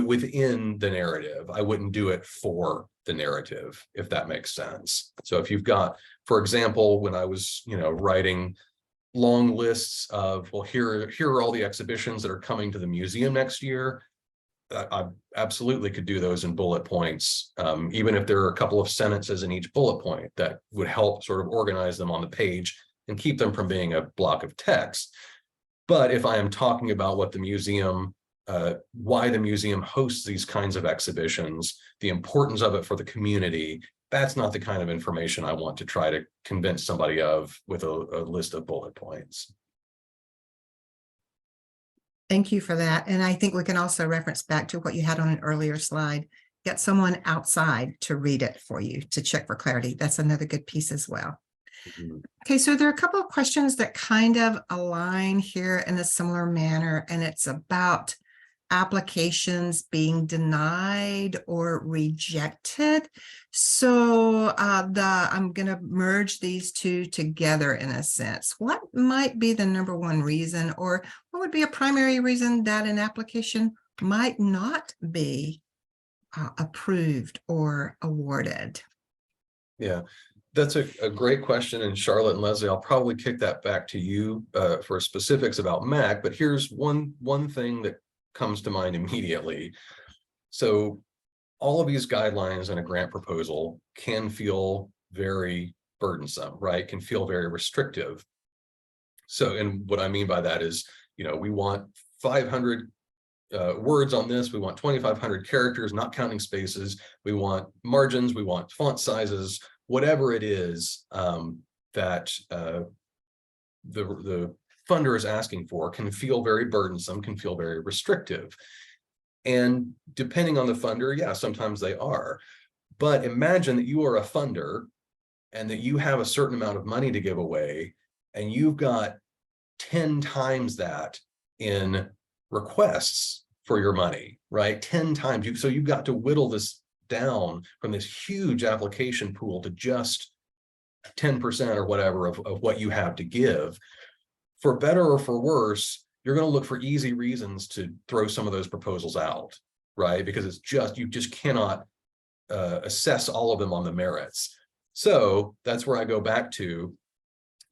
within the narrative. I wouldn't do it for the narrative, if that makes sense. So if you've got, for example, when I was, writing long lists of, well, here are all the exhibitions that are coming to the museum next year, I absolutely could do those in bullet points, even if there are a couple of sentences in each bullet point that would help sort of organize them on the page and keep them from being a block of text. But if I am talking about what the museum, why the museum hosts these kinds of exhibitions, the importance of it for the community, that's not the kind of information I want to try to convince somebody of with a list of bullet points. Thank you for that. And I think we can also reference back to what you had on an earlier slide. Get someone outside to read it for you to check for clarity. That's another good piece as well. Mm-hmm. Okay, so there are a couple of questions that kind of align here in a similar manner, and it's about applications being denied or rejected. So I'm going to merge these two together in a sense. What might be the number one reason, or what would be a primary reason that an application might not be approved or awarded? Yeah, That's a great question. And Charlotte and Leslie, I'll probably kick that back to you for specifics about MAC, but here's one thing that comes to mind immediately. So all of these guidelines in a grant proposal can feel very burdensome, right? Can feel very restrictive. So, and what I mean by that is, we want 500 words on this. We want 2,500 characters, not counting spaces. We want margins. We want font sizes, whatever it is that the funder is asking for can feel very burdensome, can feel very restrictive. And depending on the funder, yeah, sometimes they are. But imagine that you are a funder and that you have a certain amount of money to give away, and you've got 10 times that in requests for your money, right? 10 times. So you've got to whittle this down from this huge application pool to just 10% or whatever of what you have to give. For better or for worse, you're going to look for easy reasons to throw some of those proposals out, right? Because you just cannot assess all of them on the merits. So that's where I go back to,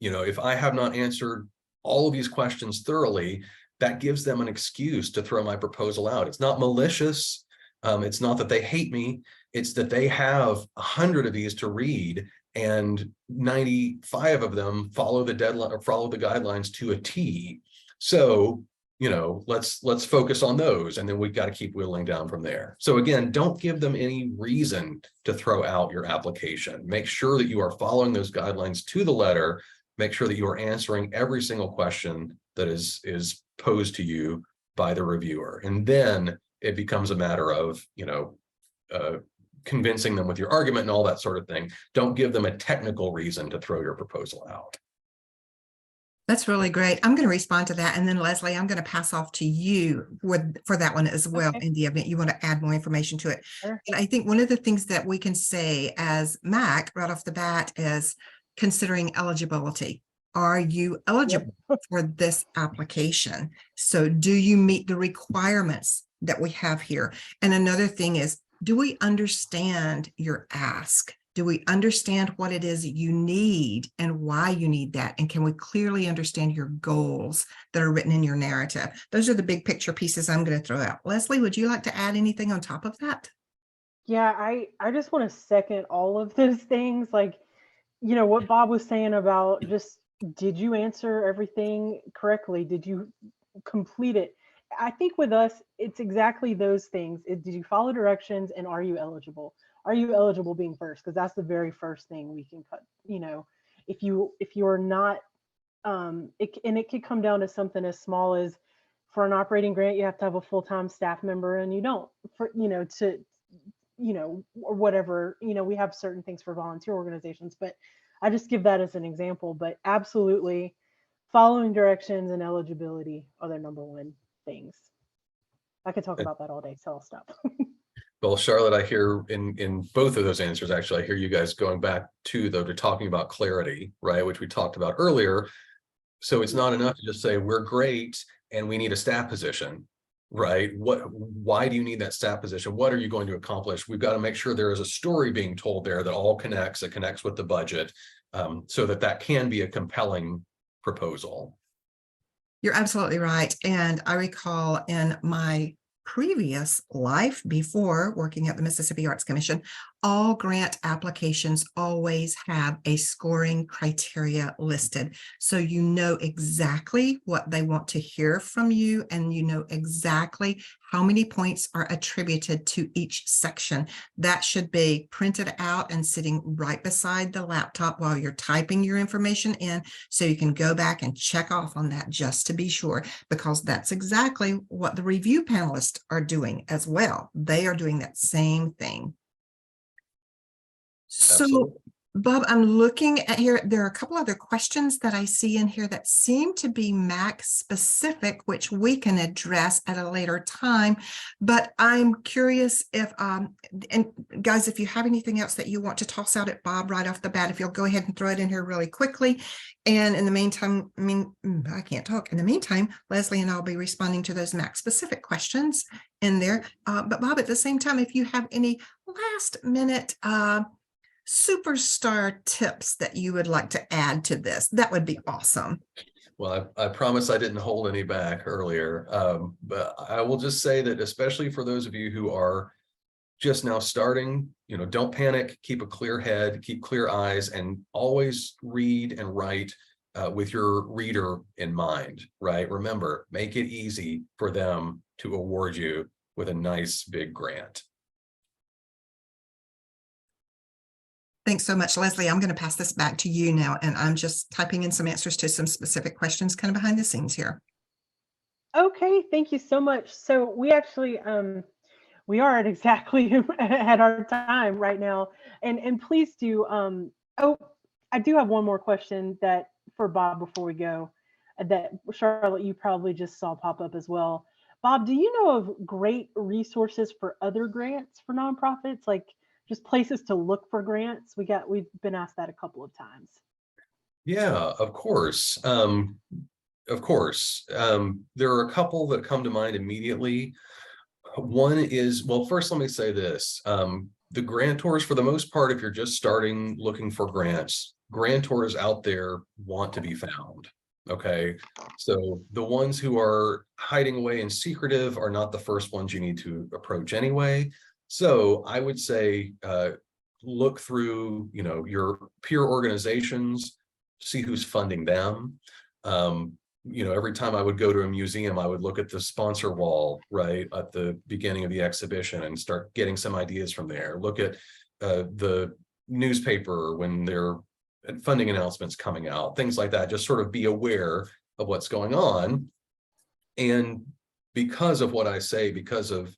if I have not answered all of these questions thoroughly, that gives them an excuse to throw my proposal out. It's not malicious. It's not that they hate me. It's that they have 100 of these to read, and 95 of them follow the deadline or follow the guidelines to a T. So, let's focus on those, and then we've got to keep whittling down from there. So again, don't give them any reason to throw out your application. Make sure that you are following those guidelines to the letter. Make sure that you are answering every single question that is posed to you by the reviewer. And then it becomes a matter of, convincing them with your argument and all that sort of thing. Don't give them a technical reason to throw your proposal out. That's really great. I'm going to respond to that. And then Leslie, I'm going to pass off to you for that one as well, Okay. in the event you want to add more information to it. Sure. And I think one of the things that we can say as MAC right off the bat is considering eligibility. Are you eligible for this application? So do you meet the requirements that we have here? And another thing is, do we understand your ask? Do we understand what it is you need and why you need that? And can we clearly understand your goals that are written in your narrative? Those are the big picture pieces I'm going to throw out. Leslie, would you like to add anything on top of that? Yeah, I just want to second all of those things. Like, what Bob was saying about just, did you answer everything correctly? Did you complete it? I think with us, it's exactly those things. Did you follow directions, and are you eligible? Are you eligible being first? Because that's the very first thing we can cut. If you are not, it could come down to something as small as, for an operating grant, you have to have a full-time staff member, and you don't, or whatever. We have certain things for volunteer organizations, but I just give that as an example. But absolutely, following directions and eligibility are their number one things. I could talk about that all day, so I'll stop. Well, Charlotte, I hear in both of those answers, actually, I hear you guys going back to talking about clarity, right? Which we talked about earlier. So it's not enough to just say, we're great and we need a staff position, right? Why do you need that staff position? What are you going to accomplish? We've got to make sure there is a story being told there that all connects, it connects with the budget, so that can be a compelling proposal. You're absolutely right. And I recall in my previous life, before working at the Mississippi Arts Commission, all grant applications always have a scoring criteria listed. So you know exactly what they want to hear from you, and you know exactly how many points are attributed to each section. That should be printed out and sitting right beside the laptop while you're typing your information in, so you can go back and check off on that just to be sure, because that's exactly what the review panelists are doing as well. They are doing that same thing. Absolutely. So, Bob, I'm looking at here. There are a couple other questions that I see in here that seem to be MAC specific, which we can address at a later time. But I'm curious if, and guys, if you have anything else that you want to toss out at Bob right off the bat, if you'll go ahead and throw it in here really quickly. And in the meantime, I can't talk. In the meantime, Leslie and I'll be responding to those MAC specific questions in there. But Bob, at the same time, if you have any last minute superstar tips that you would like to add to this, that would be awesome. Well, I promise I didn't hold any back earlier, but I will just say that especially for those of you who are just now starting, don't panic, keep a clear head, keep clear eyes, and always read and write with your reader in mind, right? Remember, make it easy for them to award you with a nice big grant. Thanks so much, Leslie. I'm going to pass this back to you now, and I'm just typing in some answers to some specific questions kind of behind the scenes here. Okay, thank you so much. So we actually we are at exactly at our time right now, and please do. Oh, I do have one more question that for Bob before we go, that Charlotte you probably just saw pop up as well. Bob, do you know of great resources for other grants for nonprofits, like just places to look for grants? We've been asked that a couple of times. Yeah, of course. There are a couple that come to mind immediately. One is, well, first, let me say this. The grantors, for the most part, if you're just starting looking for grants, grantors out there want to be found. Okay. So the ones who are hiding away and secretive are not the first ones you need to approach anyway. So I would say, look through, your peer organizations, see who's funding them. Every time I would go to a museum, I would look at the sponsor wall, right, at the beginning of the exhibition and start getting some ideas from there. Look at the newspaper when there are funding announcements coming out, things like that. Just sort of be aware of what's going on. And because of what I say, because of,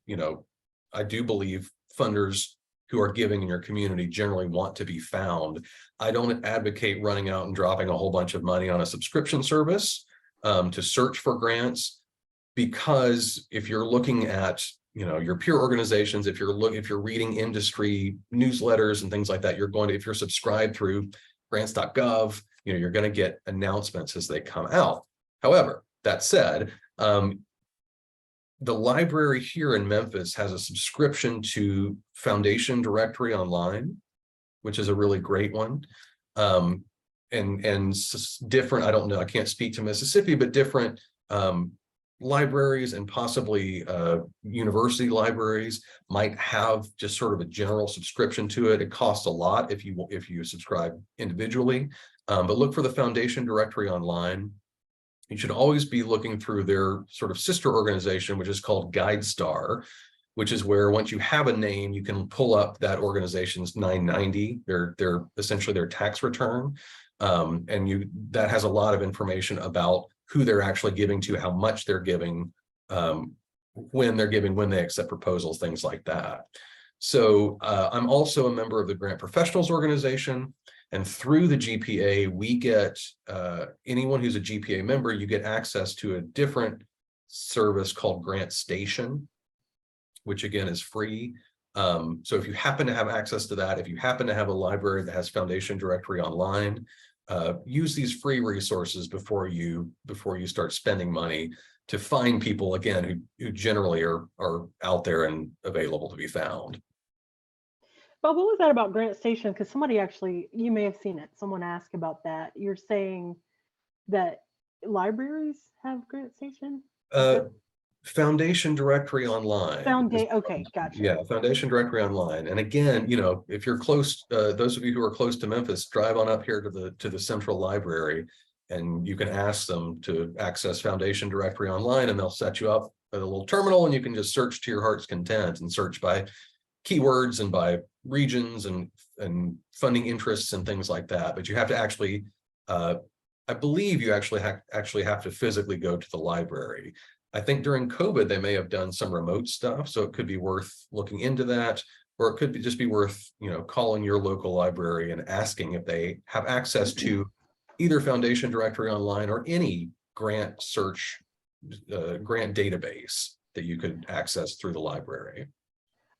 I do believe funders who are giving in your community generally want to be found. I don't advocate running out and dropping a whole bunch of money on a subscription service to search for grants, because if you're looking at your peer organizations, if you're reading industry newsletters and things like that, if you're subscribed through grants.gov, you're going to get announcements as they come out. However, that said, the library here in Memphis has a subscription to Foundation Directory Online, which is a really great one. And different, I don't know, I can't speak to Mississippi, but different libraries and possibly university libraries might have just sort of a general subscription to it. It costs a lot if you subscribe individually, but look for the Foundation Directory Online. You should always be looking through their sort of sister organization, which is called GuideStar, which is where once you have a name, you can pull up that organization's 990, their essentially their tax return. And that has a lot of information about who they're actually giving to, how much they're giving, when they're giving, when they accept proposals, things like that. So I'm also a member of the Grant Professionals Organization. And through the GPA, we get anyone who's a GPA member, you get access to a different service called Grant Station, which again is free. So if you happen to have access to that, if you happen to have a library that has Foundation Directory Online, use these free resources before you start spending money to find people, again, who generally are out there and available to be found. But what was that about Grant Station? Because somebody actually, you may have seen it. Someone asked about that. You're saying that libraries have Grant Station? Foundation Directory Online. Okay, gotcha. Yeah, Foundation Directory Online. And again, if you're close, those of you who are close to Memphis, drive on up here to the Central Library, and you can ask them to access Foundation Directory Online, and they'll set you up at a little terminal, and you can just search to your heart's content and search by keywords and by regions and funding interests and things like that. But you have to actually, I believe you actually have to physically go to the library. I think during COVID, they may have done some remote stuff, so it could be worth looking into that, or it could just be worth, calling your local library and asking if they have access to either Foundation Directory Online or any grant search, grant database that you could access through the library.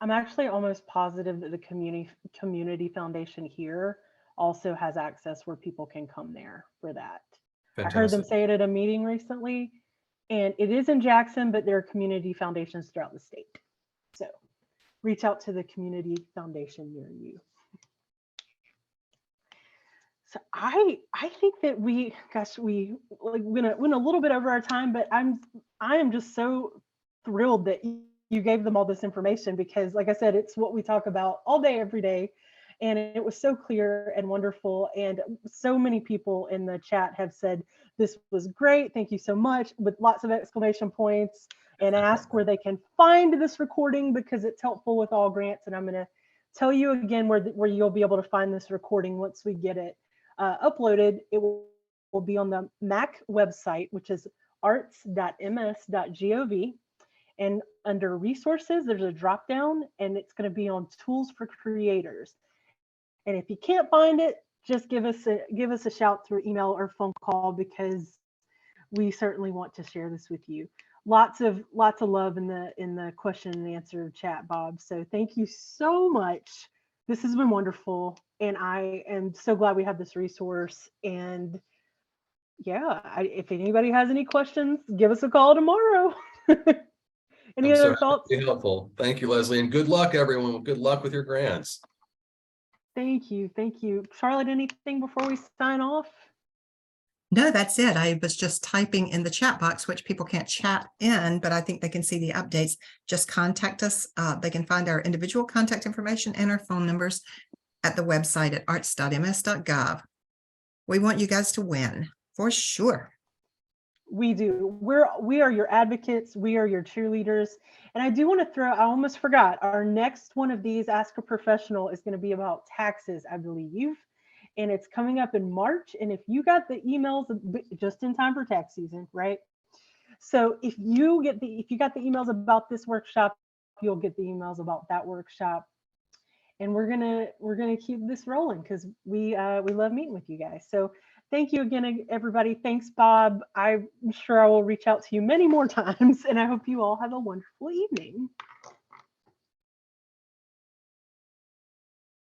I'm actually almost positive that the community foundation here also has access where people can come there for that. Fantastic. I heard them say it at a meeting recently, and it is in Jackson, but there are community foundations throughout the state. So reach out to the community foundation near you. So I think that we went a little bit over our time, but I am just so thrilled that you gave them all this information, because like I said, it's what we talk about all day, every day. And it was so clear and wonderful. And so many people in the chat have said, this was great. Thank you so much, with lots of exclamation points, and ask where they can find this recording, because it's helpful with all grants. And I'm going to tell you again where you'll be able to find this recording once we get it uploaded. It will be on the MAC website, which is arts.ms.gov. And under resources, there's a drop down, and it's going to be on tools for creators. And if you can't find it, just give us a shout through email or phone call, because we certainly want to share this with you. Lots of love in the question and answer chat, Bob. So thank you so much. This has been wonderful, and I am so glad we have this resource. And yeah, if anybody has any questions, give us a call tomorrow. Any I'm so other happy thoughts? to be helpful. Thank you, Leslie, and good luck, everyone. Good luck with your grants. Thank you. Charlotte, anything before we sign off? No, that's it. I was just typing in the chat box, which people can't chat in, but I think they can see the updates. Just contact us. They can find our individual contact information and our phone numbers at the website at arts.ms.gov. We want you guys to win, for sure. We do. We are your advocates. We are your cheerleaders. And I do want to I almost forgot, our next one of these Ask a Professional is going to be about taxes, I believe. And it's coming up in March. And if you got the emails just in time for tax season, right? So if you got the emails about this workshop, you'll get the emails about that workshop. And we're gonna keep this rolling, because we love meeting with you guys. So thank you again, everybody. Thanks, Bob. I'm sure I will reach out to you many more times, and I hope you all have a wonderful evening.